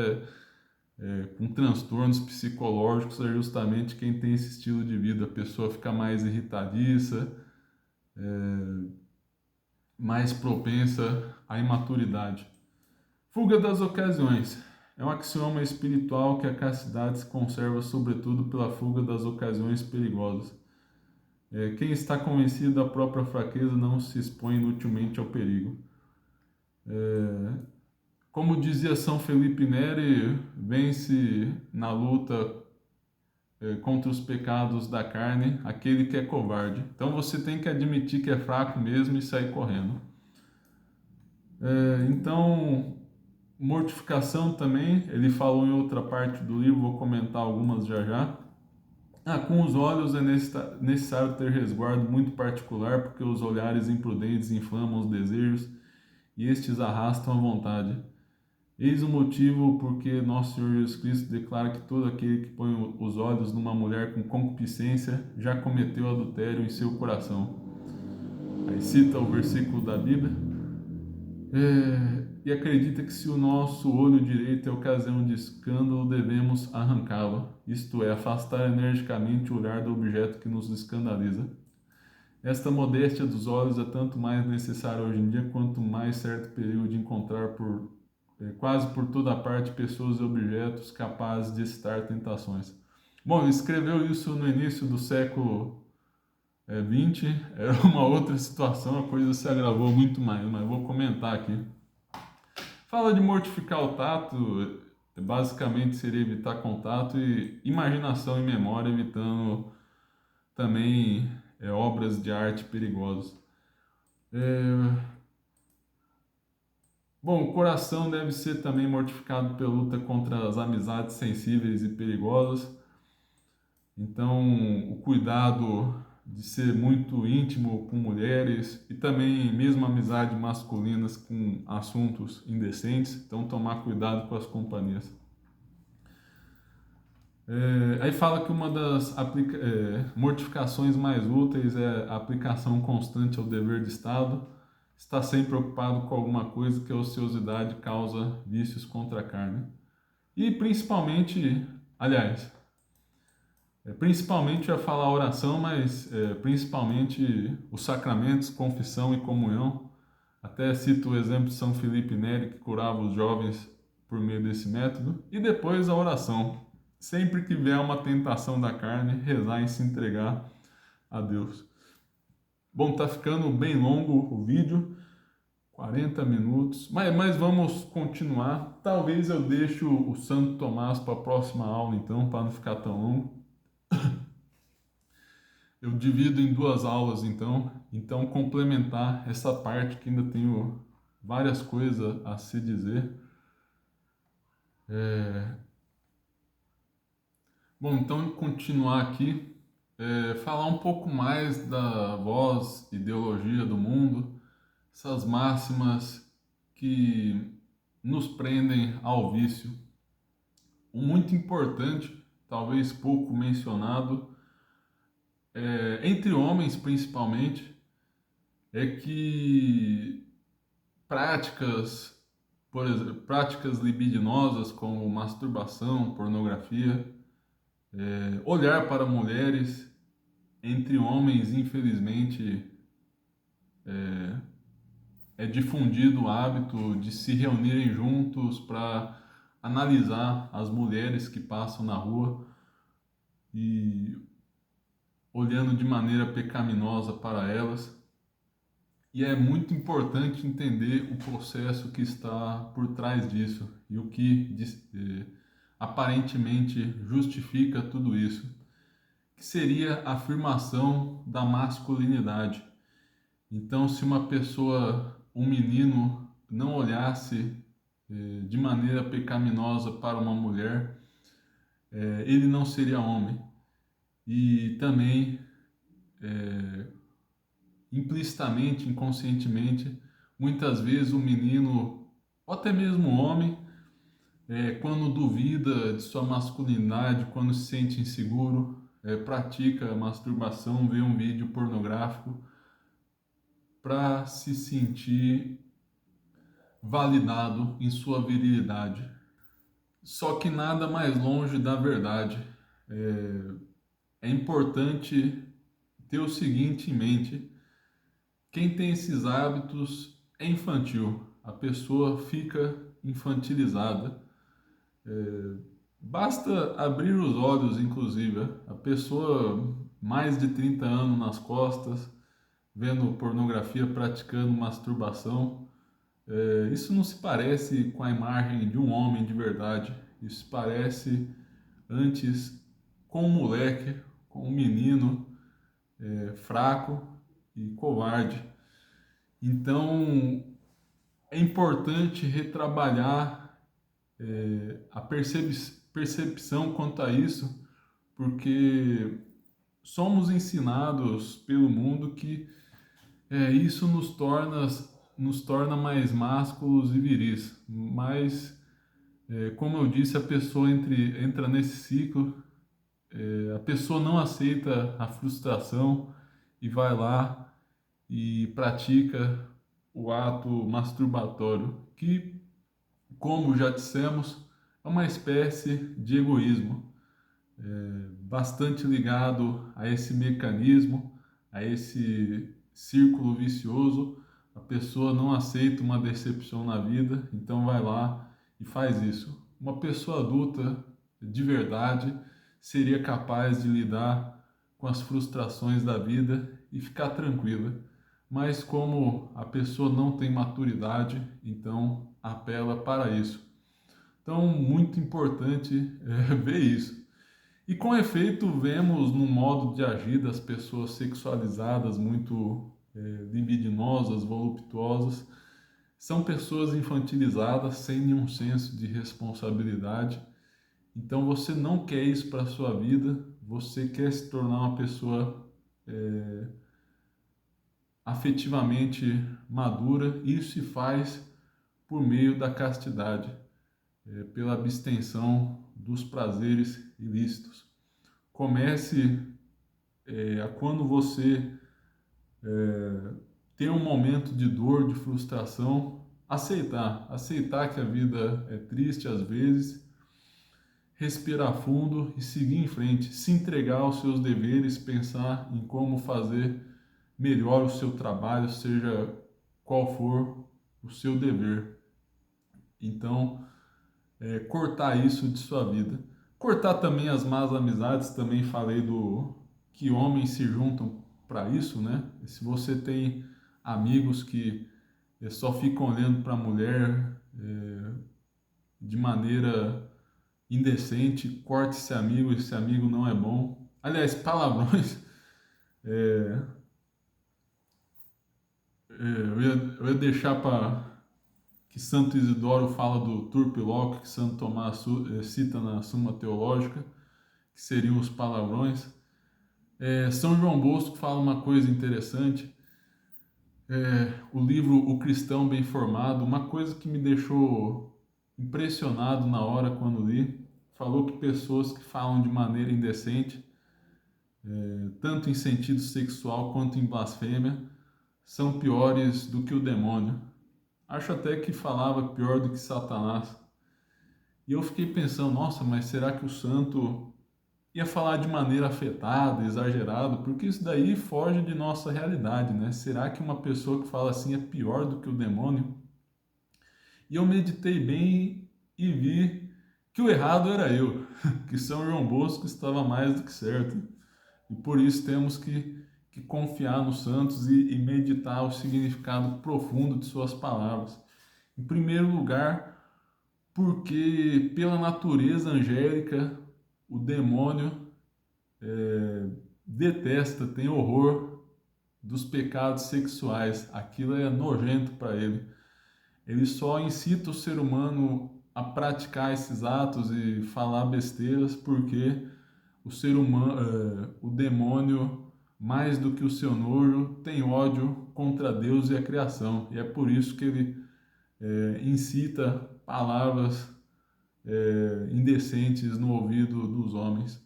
com transtornos psicológicos é justamente quem tem esse estilo de vida. A pessoa fica mais irritadiça, mais propensa à imaturidade. Fuga das ocasiões. É um axioma espiritual que a castidade se conserva sobretudo pela fuga das ocasiões perigosas. Quem está convencido da própria fraqueza não se expõe inutilmente ao perigo. Como dizia São Felipe Neri, vence na luta contra os pecados da carne aquele que é covarde. Então você tem que admitir que é fraco mesmo e sair correndo. Então, mortificação também, ele falou em outra parte do livro, vou comentar algumas já já. Com os olhos é necessário ter resguardo muito particular, porque os olhares imprudentes inflamam os desejos e estes arrastam a vontade. Eis o motivo porque nosso Senhor Jesus Cristo declara que todo aquele que põe os olhos numa mulher com concupiscência já cometeu adultério em seu coração. Aí cita o versículo da Bíblia. E acredita que se o nosso olho direito é ocasião de escândalo, devemos arrancá-lo, isto é, afastar energicamente o olhar do objeto que nos escandaliza. Esta modéstia dos olhos é tanto mais necessária hoje em dia, quanto mais certo perigo de encontrar quase por toda parte pessoas e objetos capazes de excitar tentações. Bom, ele escreveu isso no início do século XX, era uma outra situação, a coisa se agravou muito mais, mas vou comentar aqui. Fala de mortificar o tato, basicamente seria evitar contato, e imaginação e memória, evitando também obras de arte perigosas. Bom, o coração deve ser também mortificado pela luta contra as amizades sensíveis e perigosas. Então, o cuidado de ser muito íntimo com mulheres e também mesmo amizade masculinas com assuntos indecentes. Então, tomar cuidado com as companhias. Aí fala que uma das mortificações mais úteis é a aplicação constante ao dever de Estado. Está sempre preocupado com alguma coisa que a ociosidade causa vícios contra a carne. E principalmente, principalmente eu ia falar oração, mas principalmente os sacramentos, confissão e comunhão. Até cito o exemplo de São Felipe Neri, que curava os jovens por meio desse método. E depois a oração. Sempre que vier uma tentação da carne, rezar e se entregar a Deus. Bom, tá ficando bem longo o vídeo. 40 minutos, mas vamos continuar. Talvez eu deixe o Santo Tomás para a próxima aula, então, para não ficar tão longo. Eu divido em duas aulas, então complementar essa parte que ainda tenho várias coisas a se dizer. Bom, então continuar aqui, falar um pouco mais da voz, ideologia do mundo, essas máximas que nos prendem ao vício. Um muito importante, talvez pouco mencionado, entre homens principalmente, é que práticas, por exemplo, práticas libidinosas como masturbação, pornografia, olhar para mulheres, entre homens, infelizmente, é difundido o hábito de se reunirem juntos para analisar as mulheres que passam na rua e olhando de maneira pecaminosa para elas. E é muito importante entender o processo que está por trás disso e o que aparentemente justifica tudo isso, que seria a afirmação da masculinidade. Então, se uma pessoa, um menino, não olhasse de maneira pecaminosa para uma mulher, ele não seria homem. E também, implicitamente, inconscientemente, muitas vezes o menino, ou até mesmo o homem, quando duvida de sua masculinidade, quando se sente inseguro, pratica masturbação, vê um vídeo pornográfico para se sentir validado em sua virilidade. Só que nada mais longe da verdade. É importante ter o seguinte em mente: quem tem esses hábitos é infantil, a pessoa fica infantilizada. Basta abrir os olhos, inclusive, a pessoa mais de 30 anos nas costas, vendo pornografia, praticando masturbação. Isso não se parece com a imagem de um homem de verdade. Isso parece antes com um moleque, com um menino fraco e covarde. Então é importante retrabalhar a percepção quanto a isso, porque somos ensinados pelo mundo que isso nos torna mais másculos e viris. Mas, como eu disse, a pessoa entra nesse ciclo, a pessoa não aceita a frustração e vai lá e pratica o ato masturbatório, que, como já dissemos, é uma espécie de egoísmo, bastante ligado a esse mecanismo, a esse círculo vicioso. A pessoa não aceita uma decepção na vida, então vai lá e faz isso. Uma pessoa adulta de verdade seria capaz de lidar com as frustrações da vida e ficar tranquila. Mas como a pessoa não tem maturidade, então apela para isso. Então, muito importante ver isso. E com efeito, vemos no modo de agir das pessoas sexualizadas, muito libidinosas, voluptuosas, são pessoas infantilizadas, sem nenhum senso de responsabilidade. Então você não quer isso para a sua vida, você quer se tornar uma pessoa afetivamente madura. Isso se faz por meio da castidade, pela abstenção dos prazeres ilícitos. Comece a quando você ter um momento de dor, de frustração, aceitar que a vida é triste às vezes, respirar fundo e seguir em frente, se entregar aos seus deveres, pensar em como fazer melhor o seu trabalho, seja qual for o seu dever. Então, cortar isso de sua vida. Cortar também as más amizades, também falei do que homens se juntam para isso, né? E se você tem amigos que só ficam olhando para a mulher de maneira indecente, corte esse amigo não é bom. Aliás, palavrões. É, eu ia deixar para que Santo Isidoro fala do turpiloquio, que Santo Tomás cita na Suma Teológica, que seriam os palavrões. São João Bosco fala uma coisa interessante. O livro O Cristão Bem Formado, uma coisa que me deixou impressionado na hora quando li, falou que pessoas que falam de maneira indecente, tanto em sentido sexual quanto em blasfêmia, são piores do que o demônio. Acho até que falava pior do que Satanás. E eu fiquei pensando, nossa, mas será que o santo ia falar de maneira afetada, exagerada? Porque isso daí foge de nossa realidade, né? Será que uma pessoa que fala assim é pior do que o demônio? E eu meditei bem e vi que o errado era eu, que São João Bosco estava mais do que certo. E por isso temos que confiar nos santos e meditar o significado profundo de suas palavras. Em primeiro lugar, porque pela natureza angélica, o demônio detesta, tem horror dos pecados sexuais. Aquilo é nojento para ele. Ele só incita o ser humano a praticar esses atos e falar besteiras porque o ser humano, o demônio, mais do que o seu nojo, tem ódio contra Deus e a criação. E é por isso que ele incita palavras indecentes no ouvido dos homens.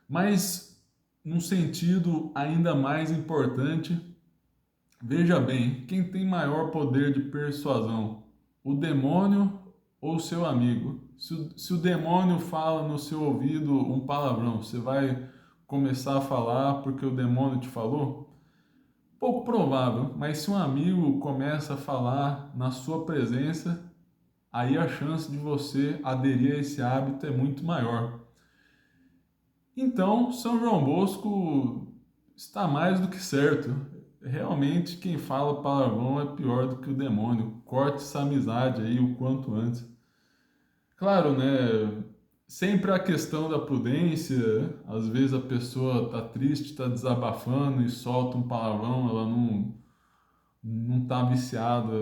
Mas, num sentido ainda mais importante, veja bem, quem tem maior poder de persuasão, o demônio ou seu amigo? Se o demônio fala no seu ouvido um palavrão, você vai começar a falar porque o demônio te falou? Pouco provável, mas se um amigo começa a falar na sua presença, aí a chance de você aderir a esse hábito é muito maior. Então, São João Bosco está mais do que certo. Realmente, quem fala palavrão é pior do que o demônio. Corte essa amizade aí o quanto antes. Claro, né? Sempre a questão da prudência. Às vezes a pessoa está triste, está desabafando e solta um palavrão, ela não está viciada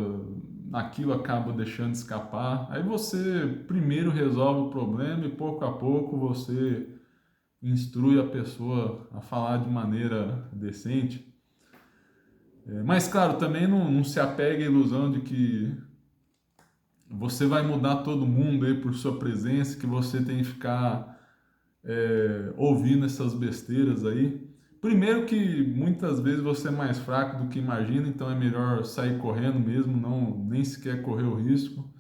naquilo, acaba deixando escapar. Aí você primeiro resolve o problema e pouco a pouco você instrui a pessoa a falar de maneira decente. Mas, claro, também não se apega à ilusão de que você vai mudar todo mundo aí por sua presença, que você tem que ficar ouvindo essas besteiras aí. Primeiro que muitas vezes você é mais fraco do que imagina, então é melhor sair correndo mesmo, não nem sequer correr o risco.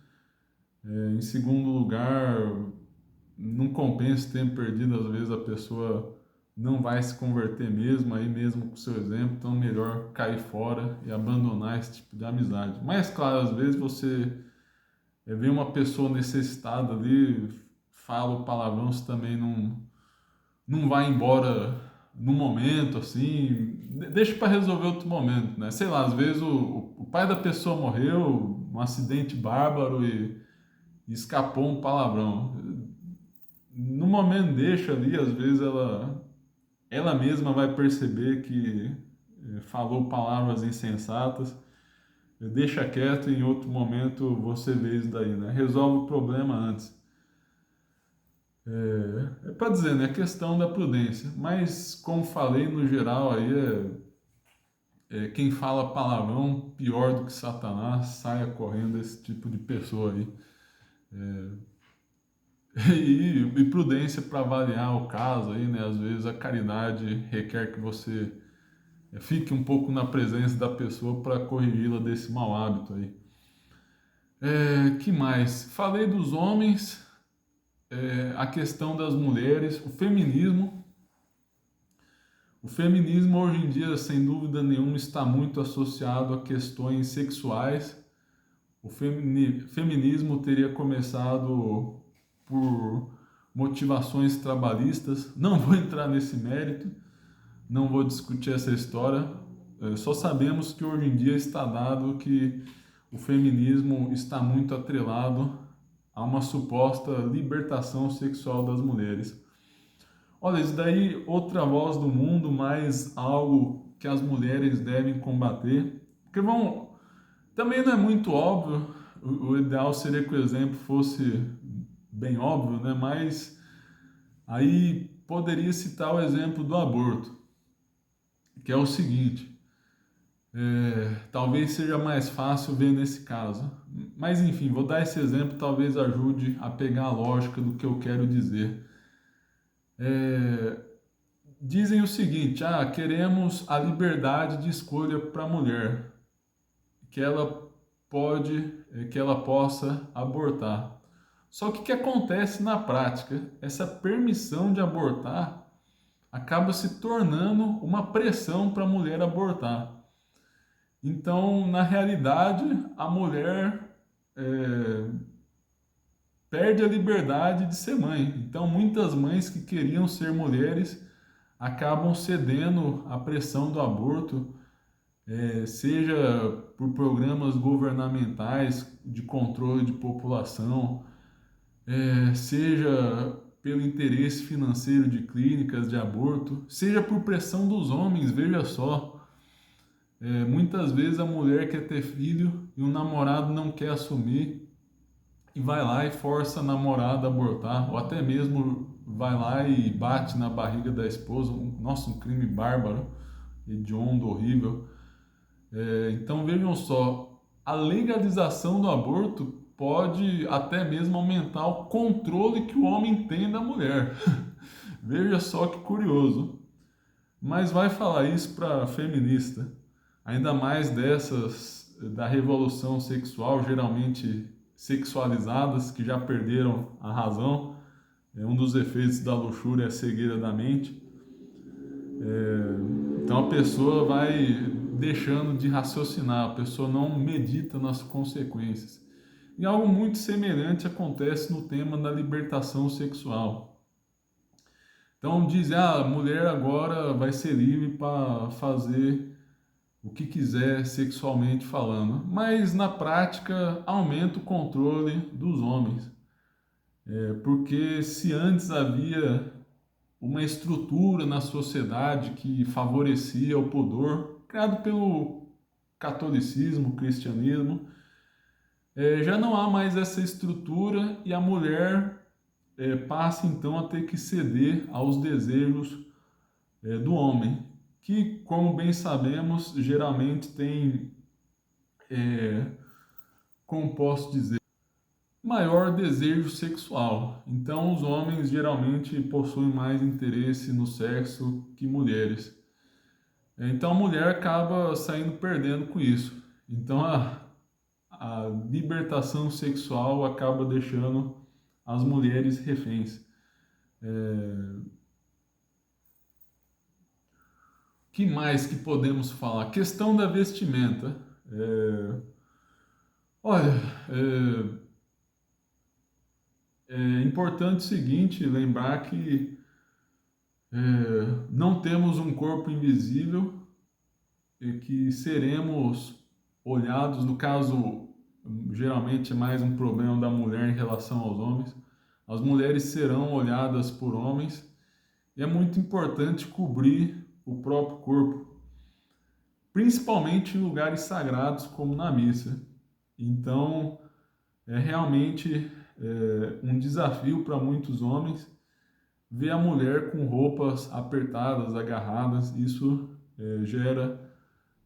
Em segundo lugar, não compensa o tempo perdido, às vezes a pessoa não vai se converter mesmo, aí mesmo com o seu exemplo, então é melhor cair fora e abandonar esse tipo de amizade. Mas claro, às vezes você vê uma pessoa necessitada ali, fala o palavrão, você também não vai embora no momento, assim, deixa para resolver outro momento, né? Sei lá, às vezes o pai da pessoa morreu, um acidente bárbaro e escapou um palavrão. No momento deixa ali, às vezes ela mesma vai perceber que falou palavras insensatas, deixa quieto e em outro momento você vê isso daí, né? Resolve o problema antes. Para dizer, né? Questão da prudência. Mas, como falei, no geral, aí quem fala palavrão pior do que Satanás, saia correndo esse tipo de pessoa aí. E prudência para avaliar o caso aí, né? Às vezes a caridade requer que você fique um pouco na presença da pessoa para corrigi-la desse mau hábito aí. Que mais? Falei dos homens, a questão das mulheres, o feminismo. O feminismo hoje em dia, sem dúvida nenhuma, está muito associado a questões sexuais. O feminismo teria começado por motivações trabalhistas. Não vou entrar nesse mérito, não vou discutir essa história. Só sabemos que hoje em dia está dado que o feminismo está muito atrelado a uma suposta libertação sexual das mulheres. Olha, isso daí, outra voz do mundo, mas algo que as mulheres devem combater. Porque também não é muito óbvio, o ideal seria que o exemplo fosse bem óbvio, né? Mas aí poderia citar o exemplo do aborto, que é o seguinte, talvez seja mais fácil ver nesse caso. Mas enfim, vou dar esse exemplo, talvez ajude a pegar a lógica do que eu quero dizer. Dizem o seguinte, queremos a liberdade de escolha para a mulher, que ela que ela possa abortar. Só que o que acontece na prática? Essa permissão de abortar acaba se tornando uma pressão para a mulher abortar. Então, na realidade, a mulher perde a liberdade de ser mãe. Então, muitas mães que queriam ser mulheres acabam cedendo à pressão do aborto, seja por programas governamentais de controle de população, seja pelo interesse financeiro de clínicas de aborto, seja por pressão dos homens, veja só. Muitas vezes a mulher quer ter filho e o namorado não quer assumir e vai lá e força a namorada a abortar, ou até mesmo vai lá e bate na barriga da esposa. Nossa, um crime bárbaro, hediondo, horrível. Então vejam só, a legalização do aborto pode até mesmo aumentar o controle que o homem tem da mulher. Veja só que curioso. Mas vai falar isso para feminista, ainda mais dessas da revolução sexual, geralmente sexualizadas, que já perderam a razão. Um dos efeitos da luxúria é a cegueira da mente. Então a pessoa vai deixando de raciocinar, a pessoa não medita nas consequências. E algo muito semelhante acontece no tema da libertação sexual. Então diz, a mulher agora vai ser livre para fazer o que quiser sexualmente falando, mas na prática aumenta o controle dos homens. Porque se antes havia uma estrutura na sociedade que favorecia o pudor, criado pelo catolicismo, cristianismo, já não há mais essa estrutura e a mulher passa então a ter que ceder aos desejos do homem, que, como bem sabemos, geralmente tem, como posso dizer, maior desejo sexual. Então, os homens geralmente possuem mais interesse no sexo que mulheres. Então, a mulher acaba saindo perdendo com isso. Então, a libertação sexual acaba deixando as mulheres reféns. Que mais que podemos falar? Questão da vestimenta. Olha, é importante o seguinte, lembrar que não temos um corpo invisível e que seremos olhados, no caso, geralmente é mais um problema da mulher em relação aos homens. As mulheres serão olhadas por homens e é muito importante cobrir o próprio corpo, principalmente em lugares sagrados como na missa. Então, é realmente um desafio para muitos homens ver a mulher com roupas apertadas, agarradas. Isso gera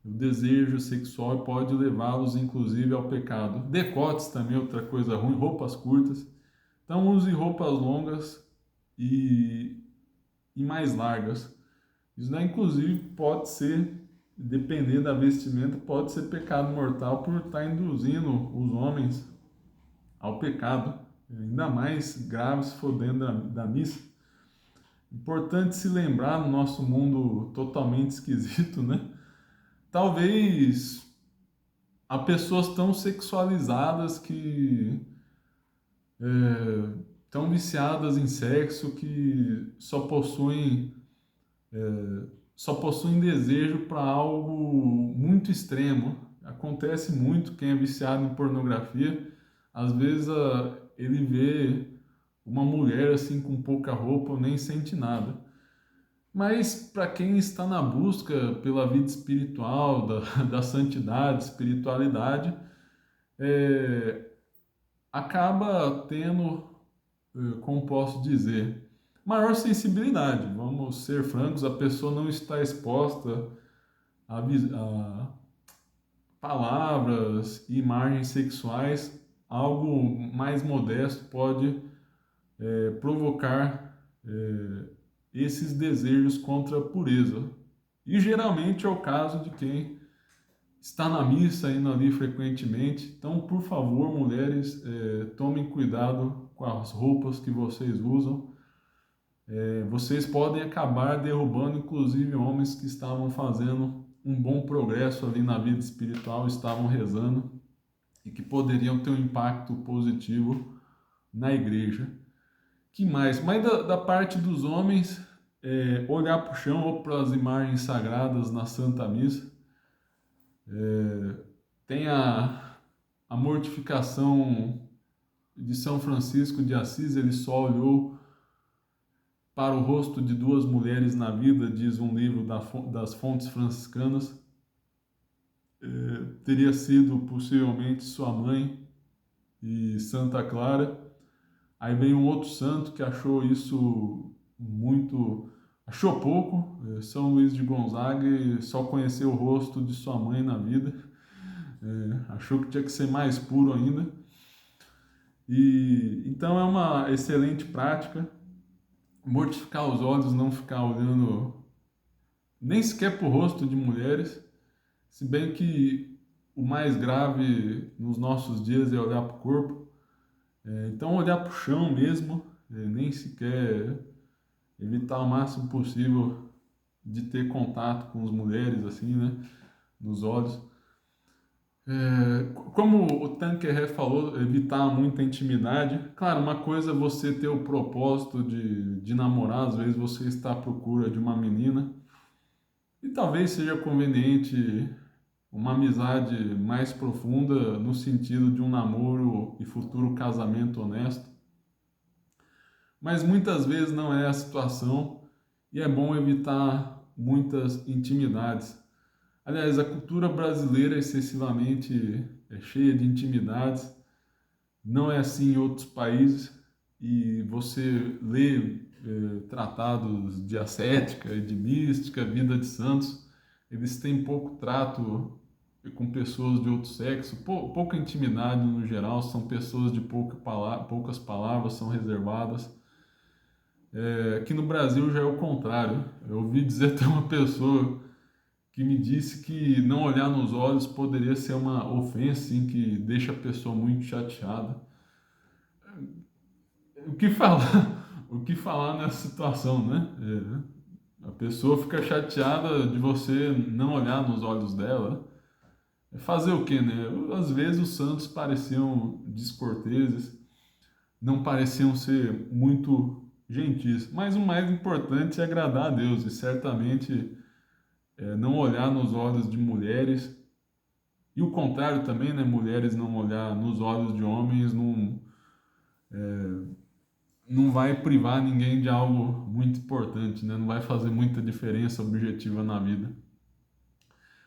o desejo sexual e pode levá-los inclusive ao pecado. Decotes também é outra coisa ruim, roupas curtas. Então use roupas longas e mais largas. Isso daí, inclusive, pode ser, dependendo da vestimenta, pode ser pecado mortal por estar induzindo os homens ao pecado, ainda mais grave se for dentro da missa. Importante se lembrar no nosso mundo totalmente esquisito, né? Talvez há pessoas tão sexualizadas que tão viciadas em sexo que só possuem desejo para algo muito extremo. Acontece muito, quem é viciado em pornografia, às vezes ele vê uma mulher assim com pouca roupa, nem sente nada. Mas para quem está na busca pela vida espiritual, da santidade, espiritualidade, é, acaba tendo, como posso dizer, maior sensibilidade. Vamos ser francos, a pessoa não está exposta a palavras e imagens sexuais. Algo mais modesto pode provocar esses desejos contra a pureza. E geralmente é o caso de quem está na missa, indo ali frequentemente. Então, por favor, mulheres, tomem cuidado com as roupas que vocês usam. Vocês podem acabar derrubando, inclusive, homens que estavam fazendo um bom progresso ali na vida espiritual, estavam rezando e que poderiam ter um impacto positivo na igreja. Que mais? Mas da parte dos homens, olhar para o chão ou para as imagens sagradas na Santa Missa. Tem a mortificação de São Francisco de Assis, ele só olhou para o rosto de duas mulheres na vida, diz um livro das fontes franciscanas. Teria sido possivelmente sua mãe e Santa Clara. Aí vem um outro santo que achou isso achou pouco, São Luís de Gonzaga, e só conheceu o rosto de sua mãe na vida, achou que tinha que ser mais puro ainda. E então é uma excelente prática mortificar os olhos, não ficar olhando nem sequer para o rosto de mulheres, se bem que o mais grave nos nossos dias é olhar para o corpo. Então olhar para o chão mesmo, nem sequer evitar o máximo possível de ter contato com as mulheres, assim, né, nos olhos. Como o Tanqueray falou, evitar muita intimidade. Claro, uma coisa é você ter o propósito de namorar, às vezes você está à procura de uma menina, e talvez seja conveniente uma amizade mais profunda no sentido de um namoro e futuro casamento honesto. Mas muitas vezes não é a situação e é bom evitar muitas intimidades. Aliás, a cultura brasileira é excessivamente cheia de intimidades, não é assim em outros países, e você lê tratados de ascética e de mística, vida de santos, eles têm pouco trato com pessoas de outro sexo, pouca intimidade no geral, são pessoas de poucas palavras, são reservadas. Aqui no Brasil já é o contrário. Eu ouvi dizer até uma pessoa que me disse que não olhar nos olhos poderia ser uma ofensa, assim, que deixa a pessoa muito chateada. O que falar, o que falar nessa situação, né? A pessoa fica chateada de você não olhar nos olhos dela. Fazer o quê, né? Às vezes os santos pareciam descorteses, não pareciam ser muito gentis, mas o mais importante é agradar a Deus, e certamente não olhar nos olhos de mulheres, e o contrário também, né? Mulheres não olhar nos olhos de homens não vai privar ninguém de algo muito importante, né? Não vai fazer muita diferença objetiva na vida.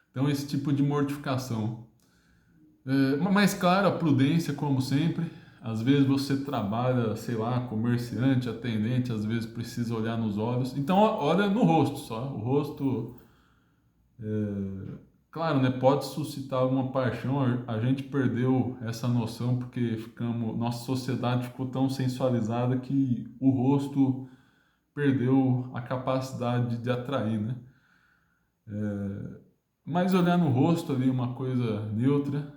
Então, esse tipo de mortificação. Mas, claro, a prudência, como sempre. Às vezes você trabalha, sei lá, comerciante, atendente, às vezes precisa olhar nos olhos. Então, olha no rosto só. O rosto, claro, né, pode suscitar alguma paixão. A gente perdeu essa noção porque nossa sociedade ficou tão sensualizada que o rosto perdeu a capacidade de atrair, né? Mas olhar no rosto ali, uma coisa neutra,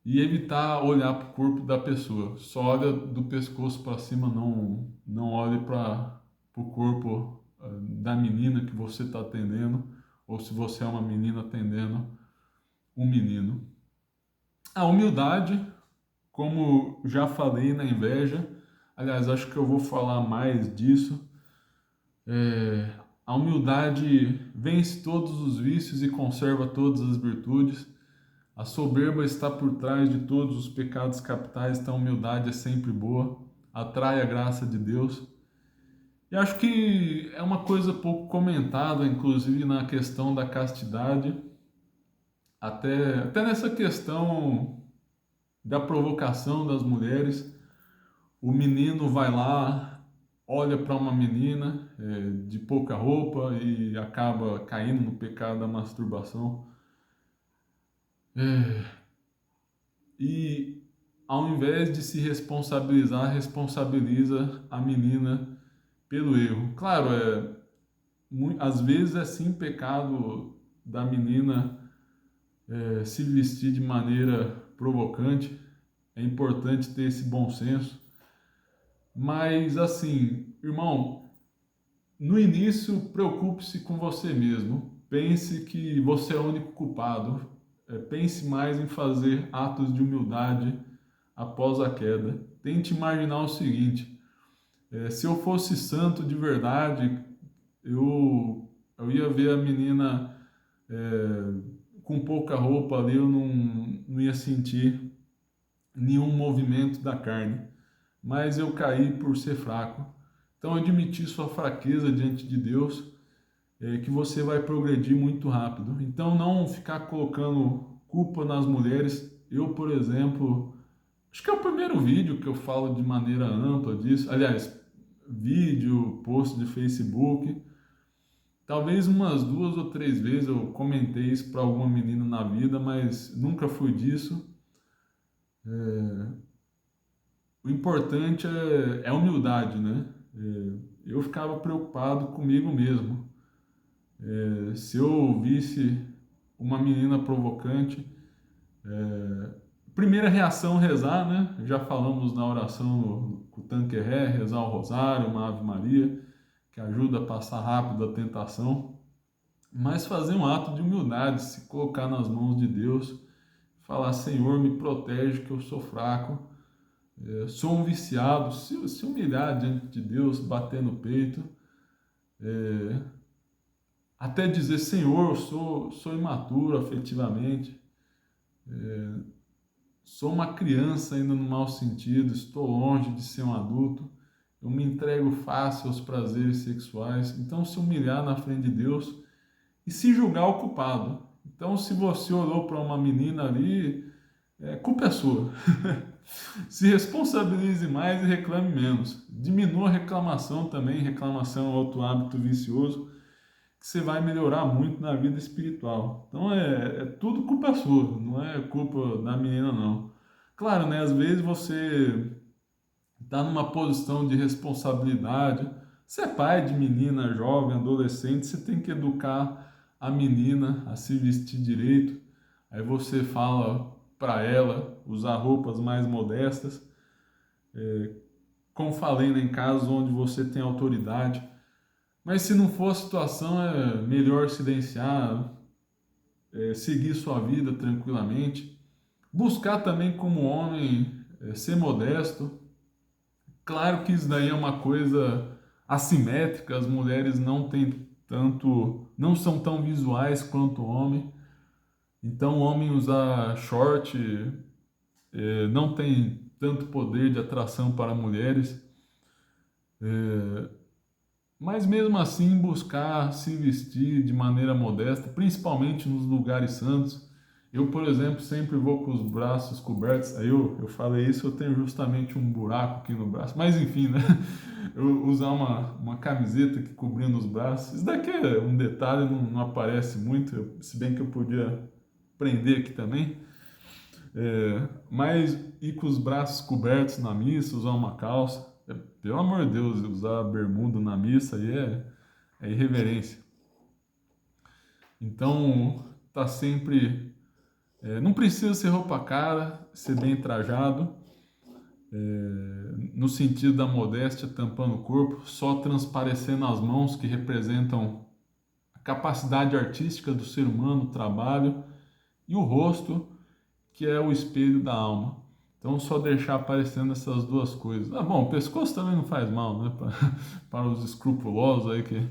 e evitar olhar para o corpo da pessoa. Só olha do pescoço para cima, não olhe para o corpo da menina que você está atendendo, ou se você é uma menina atendendo um menino. A humildade, como já falei na inveja, aliás, acho que eu vou falar mais disso. a humildade vence todos os vícios e conserva todas as virtudes. A soberba está por trás de todos os pecados capitais, então a humildade é sempre boa, atrai a graça de Deus. E acho que é uma coisa pouco comentada, inclusive na questão da castidade, até nessa questão da provocação das mulheres. O menino vai lá, olha para uma menina de pouca roupa e acaba caindo no pecado da masturbação. E ao invés de se responsabilizar, responsabiliza a menina pelo erro. Claro, às vezes é sim pecado da menina se vestir de maneira provocante. É importante ter esse bom senso. Mas assim, irmão, no início preocupe-se com você mesmo. Pense que você é o único culpado. Pense mais em fazer atos de humildade após a queda. Tente imaginar o seguinte: se eu fosse santo de verdade, eu ia ver a menina com pouca roupa ali, eu não ia sentir nenhum movimento da carne. Mas eu caí por ser fraco. Então, admitir sua fraqueza diante de Deus que você vai progredir muito rápido. Então, não ficar colocando culpa nas mulheres. Eu, por exemplo, acho que é o primeiro vídeo que eu falo de maneira ampla disso. Aliás, vídeo, post de Facebook. Talvez umas 2 ou 3 vezes eu comentei isso para alguma menina na vida, mas nunca fui disso. O importante é a humildade, né? Eu ficava preocupado comigo mesmo. Se eu visse uma menina provocante, primeira reação rezar, né? Já falamos na oração com o Tanqueré, rezar o rosário, uma Ave Maria, que ajuda a passar rápido a tentação. Mas fazer um ato de humildade, se colocar nas mãos de Deus, falar: Senhor, me protege que eu sou fraco, sou um viciado, se humilhar diante de Deus, bater no peito, até dizer: Senhor, eu sou imaturo afetivamente, sou uma criança ainda no mau sentido, estou longe de ser um adulto, eu me entrego fácil aos prazeres sexuais. Então, se humilhar na frente de Deus e se julgar o culpado. Então, se você olhou para uma menina ali, culpa é sua. Se responsabilize mais e reclame menos. Diminua a reclamação também. Reclamação é outro hábito vicioso que você vai melhorar muito na vida espiritual. Então é tudo culpa sua, não é culpa da menina não. Claro, né? Às vezes você está numa posição de responsabilidade. Você é pai de menina, jovem, adolescente, você tem que educar a menina a se vestir direito. Aí você fala para ela usar roupas mais modestas. Como falei, né, em casos onde você tem autoridade. Mas se não for a situação, é melhor silenciar, seguir sua vida tranquilamente. Buscar também como homem ser modesto. Claro que isso daí é uma coisa assimétrica, as mulheres não têm tanto, não são tão visuais quanto o homem. Então o homem usar short não tem tanto poder de atração para mulheres. Mas mesmo assim buscar se vestir de maneira modesta, principalmente nos lugares santos. Eu, por exemplo, sempre vou com os braços cobertos. Aí eu falei isso, eu tenho justamente um buraco aqui no braço. Mas enfim, né? Eu usar uma camiseta que cobrindo os braços. Isso daqui é um detalhe, não aparece muito, se bem que eu podia prender aqui também. Mas ir com os braços cobertos na missa, usar uma calça. Pelo amor de Deus, usar bermuda na missa aí é irreverência. Então, tá sempre. Não precisa ser roupa cara, ser bem trajado, no sentido da modéstia, tampando o corpo, só transparecendo as mãos que representam a capacidade artística do ser humano, o trabalho, e o rosto, que é o espelho da alma. Então, só deixar aparecendo essas duas coisas. Bom, o pescoço também não faz mal, né? Para os escrupulosos aí que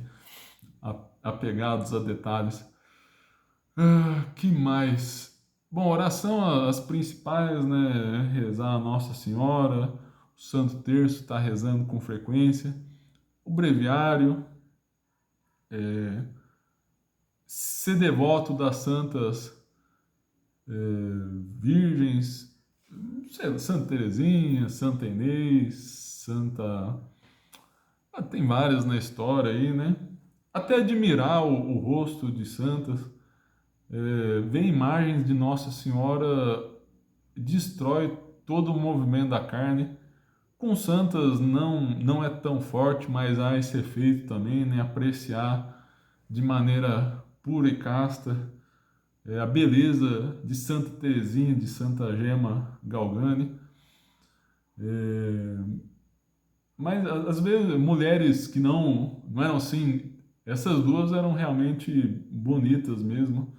apegados a detalhes. Que mais? Bom, oração, as principais, né? Rezar a Nossa Senhora, o Santo Terço, está rezando com frequência, o breviário, ser devoto das santas virgens, sei lá, Santa Teresinha, Santa Inês, Santa. Tem várias na história aí, né? Até admirar o rosto de santas. Ver imagens de Nossa Senhora destrói todo o movimento da carne. Com santas não é tão forte, mas há esse efeito também, né? Apreciar de maneira pura e casta a beleza de Santa Teresinha, de Santa Gema Galgani. Mas às vezes mulheres que não eram assim, essas duas eram realmente bonitas mesmo,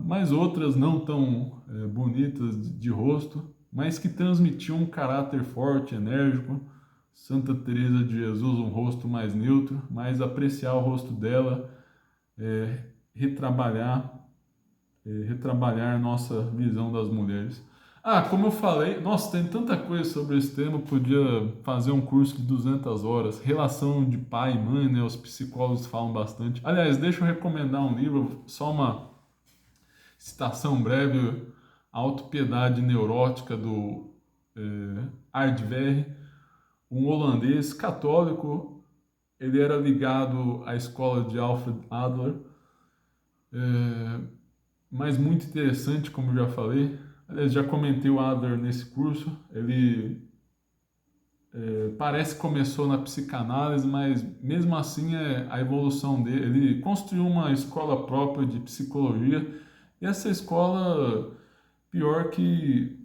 mas outras não tão bonitas de rosto, mas que transmitiam um caráter forte, enérgico. Santa Teresa de Jesus, um rosto mais neutro, mas apreciar o rosto dela, é, retrabalhar retrabalhar nossa visão das mulheres. Como eu falei, nossa, tem tanta coisa sobre esse tema, podia fazer um curso de 200 horas. Relação de pai e mãe, né? Os psicólogos falam bastante. Aliás, deixa eu recomendar um livro, só uma citação breve, Autopiedade Neurótica, do Ardverg, um holandês católico. Ele era ligado à escola de Alfred Adler, mas muito interessante, como já falei. Aliás, já comentei o Adler nesse curso. Ele parece que começou na psicanálise, mas mesmo assim a evolução dele. Ele construiu uma escola própria de psicologia, e essa escola, pior que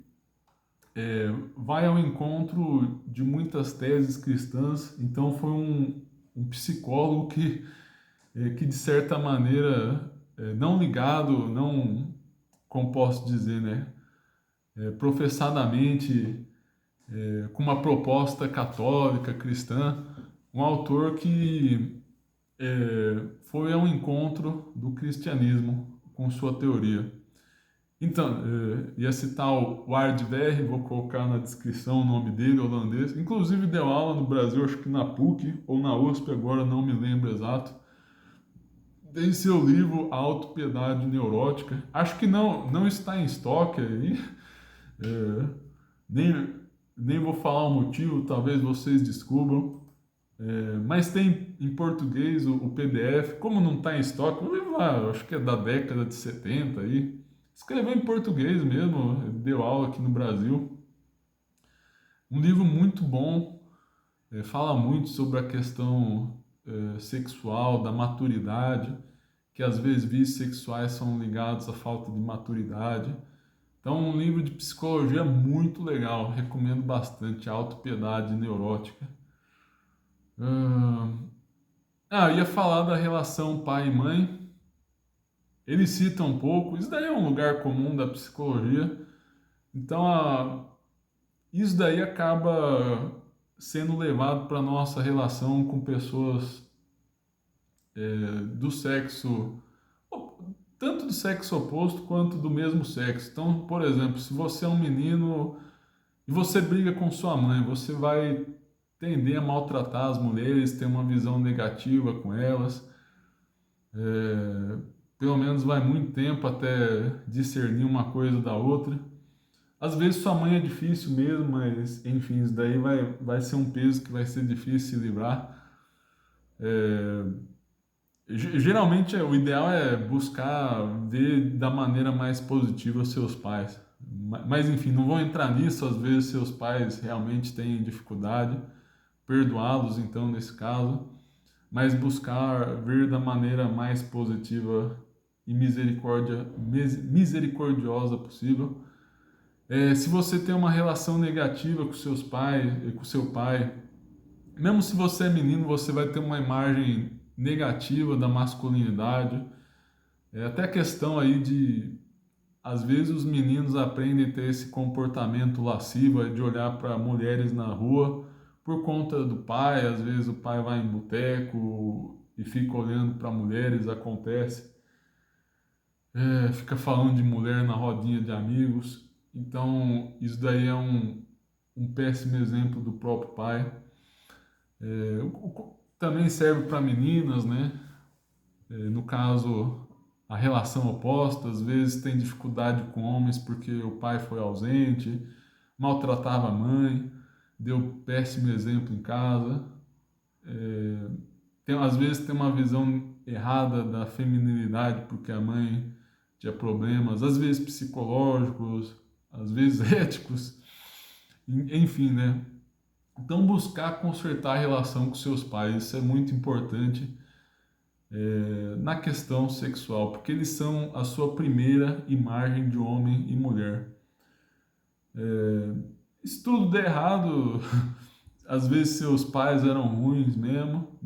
vai ao encontro de muitas teses cristãs. Então foi um psicólogo que de certa maneira, não ligado, não, como posso dizer, né, professadamente, com uma proposta católica, cristã, um autor que foi ao encontro do cristianismo com sua teoria. Então, ia citar o Ardverg, vou colocar na descrição o nome dele, holandês. Inclusive deu aula no Brasil, acho que na PUC ou na USP, agora não me lembro exato. Tem seu livro Autopiedade Neurótica. Acho que não está em estoque aí. É, nem, nem vou falar o motivo, talvez vocês descubram. Mas tem em português o PDF. Como não está em estoque, o livro lá, acho que é da década de 70 aí. Escreveu em português mesmo, deu aula aqui no Brasil. Um livro muito bom, fala muito sobre a questão sexual, da maturidade, que às vezes vícios sexuais são ligados à falta de maturidade. Então, um livro de psicologia muito legal, recomendo bastante, Autopiedade Neurótica. Ia falar da relação pai e mãe. Ele cita um pouco, isso daí é um lugar comum da psicologia. Então, isso daí acaba sendo levado para a nossa relação com pessoas do sexo, tanto do sexo oposto quanto do mesmo sexo. Então, por exemplo, se você é um menino e você briga com sua mãe, você vai tender a maltratar as mulheres, ter uma visão negativa com elas. Pelo menos vai muito tempo até discernir uma coisa da outra. Às vezes sua mãe é difícil mesmo, mas enfim, isso daí vai ser um peso que vai ser difícil se livrar. Geralmente o ideal é buscar ver da maneira mais positiva os seus pais. Mas enfim, não vou entrar nisso, às vezes seus pais realmente têm dificuldade, perdoá-los então nesse caso, mas buscar ver da maneira mais positiva e misericordiosa possível. Se você tem uma relação negativa com seus pais, com seu pai, mesmo se você é menino, você vai ter uma imagem negativa da masculinidade. Até a questão aí de, às vezes os meninos aprendem a ter esse comportamento lascivo, de olhar para mulheres na rua por conta do pai. Às vezes o pai vai em boteco e fica olhando para mulheres, acontece. Fica falando de mulher na rodinha de amigos. Então, isso daí é um péssimo exemplo do próprio pai. Também serve para meninas, né? No caso, a relação oposta, às vezes tem dificuldade com homens porque o pai foi ausente, maltratava a mãe, deu péssimo exemplo em casa. Às vezes tem uma visão errada da feminilidade porque a mãe tinha problemas, às vezes psicológicos, às vezes éticos, enfim, né? Então buscar consertar a relação com seus pais, isso é muito importante na questão sexual, porque eles são a sua primeira imagem de homem e mulher. Se tudo der errado, às vezes seus pais eram ruins mesmo,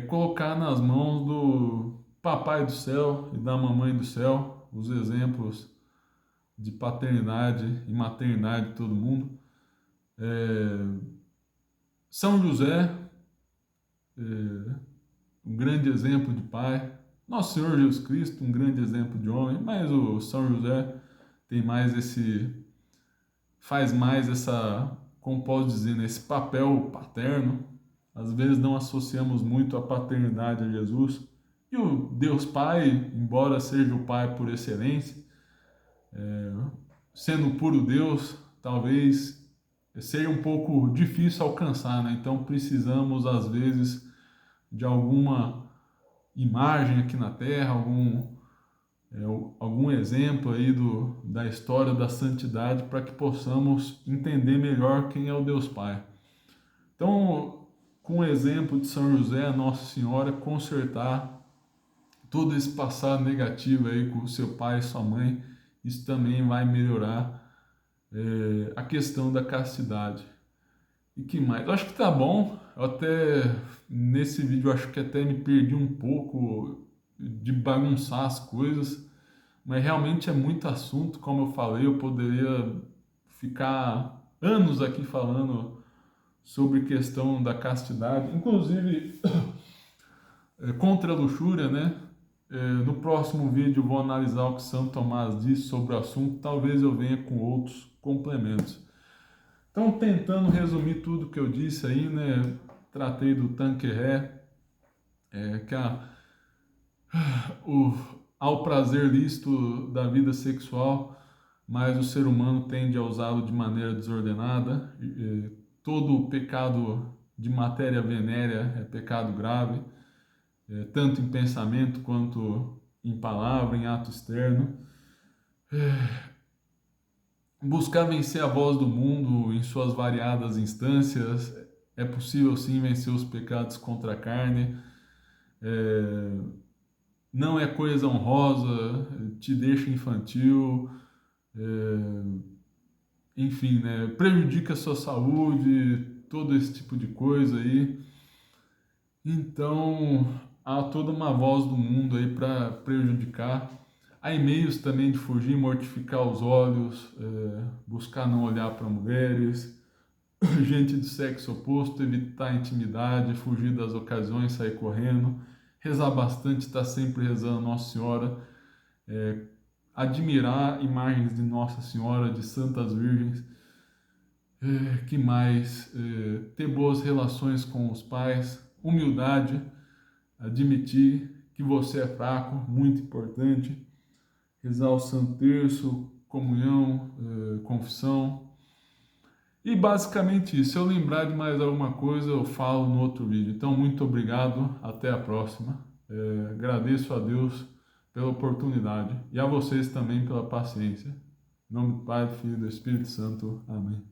colocar nas mãos do papai do céu e da mamãe do céu os exemplos de paternidade e maternidade de todo mundo. São José, um grande exemplo de pai. Nosso Senhor Jesus Cristo, um grande exemplo de homem, mas o São José tem mais faz mais essa, como posso dizer, esse papel paterno. Às vezes não associamos muito a paternidade a Jesus. E o Deus Pai, embora seja o Pai por excelência, sendo puro Deus, talvez seja um pouco difícil alcançar, né? Então precisamos, às vezes, de alguma imagem aqui na Terra, algum exemplo aí da história da santidade para que possamos entender melhor quem é o Deus Pai. Então, com o exemplo de São José, Nossa Senhora, consertar todo esse passado negativo aí com o seu pai e sua mãe, isso também vai melhorar a questão da castidade. E que mais? Eu acho que tá bom. Eu até nesse vídeo acho que até me perdi um pouco de bagunçar as coisas, mas realmente é muito assunto, como eu falei, eu poderia ficar anos aqui falando sobre questão da castidade, inclusive contra a luxúria, né? No próximo vídeo eu vou analisar o que Santo Tomás diz sobre o assunto, talvez eu venha com outros complementos. Então, tentando resumir tudo que eu disse aí, né? Tratei do Tanqueray, que ao prazer lícito da vida sexual, mas o ser humano tende a usá-lo de maneira desordenada. Todo pecado de matéria venérea é pecado grave, tanto em pensamento quanto em palavra, em ato externo. Buscar vencer a voz do mundo em suas variadas instâncias. É possível sim vencer os pecados contra a carne. Não é coisa honrosa, te deixa infantil, enfim, né? Prejudica a sua saúde, todo esse tipo de coisa aí. Então, há toda uma voz do mundo aí para prejudicar. Há e-mails também de fugir, mortificar os olhos, buscar não olhar para mulheres, gente de sexo oposto, evitar a intimidade, fugir das ocasiões, sair correndo, rezar bastante, estar sempre rezando Nossa Senhora, admirar imagens de Nossa Senhora, de Santas Virgens, que mais? Ter boas relações com os pais, humildade, admitir que você é fraco, muito importante, rezar o Santo Terço, comunhão, confissão. E basicamente isso. Se eu lembrar de mais alguma coisa, eu falo no outro vídeo. Então, muito obrigado. Até a próxima. Agradeço a Deus pela oportunidade e a vocês também pela paciência. Em nome do Pai, do Filho e do Espírito Santo. Amém.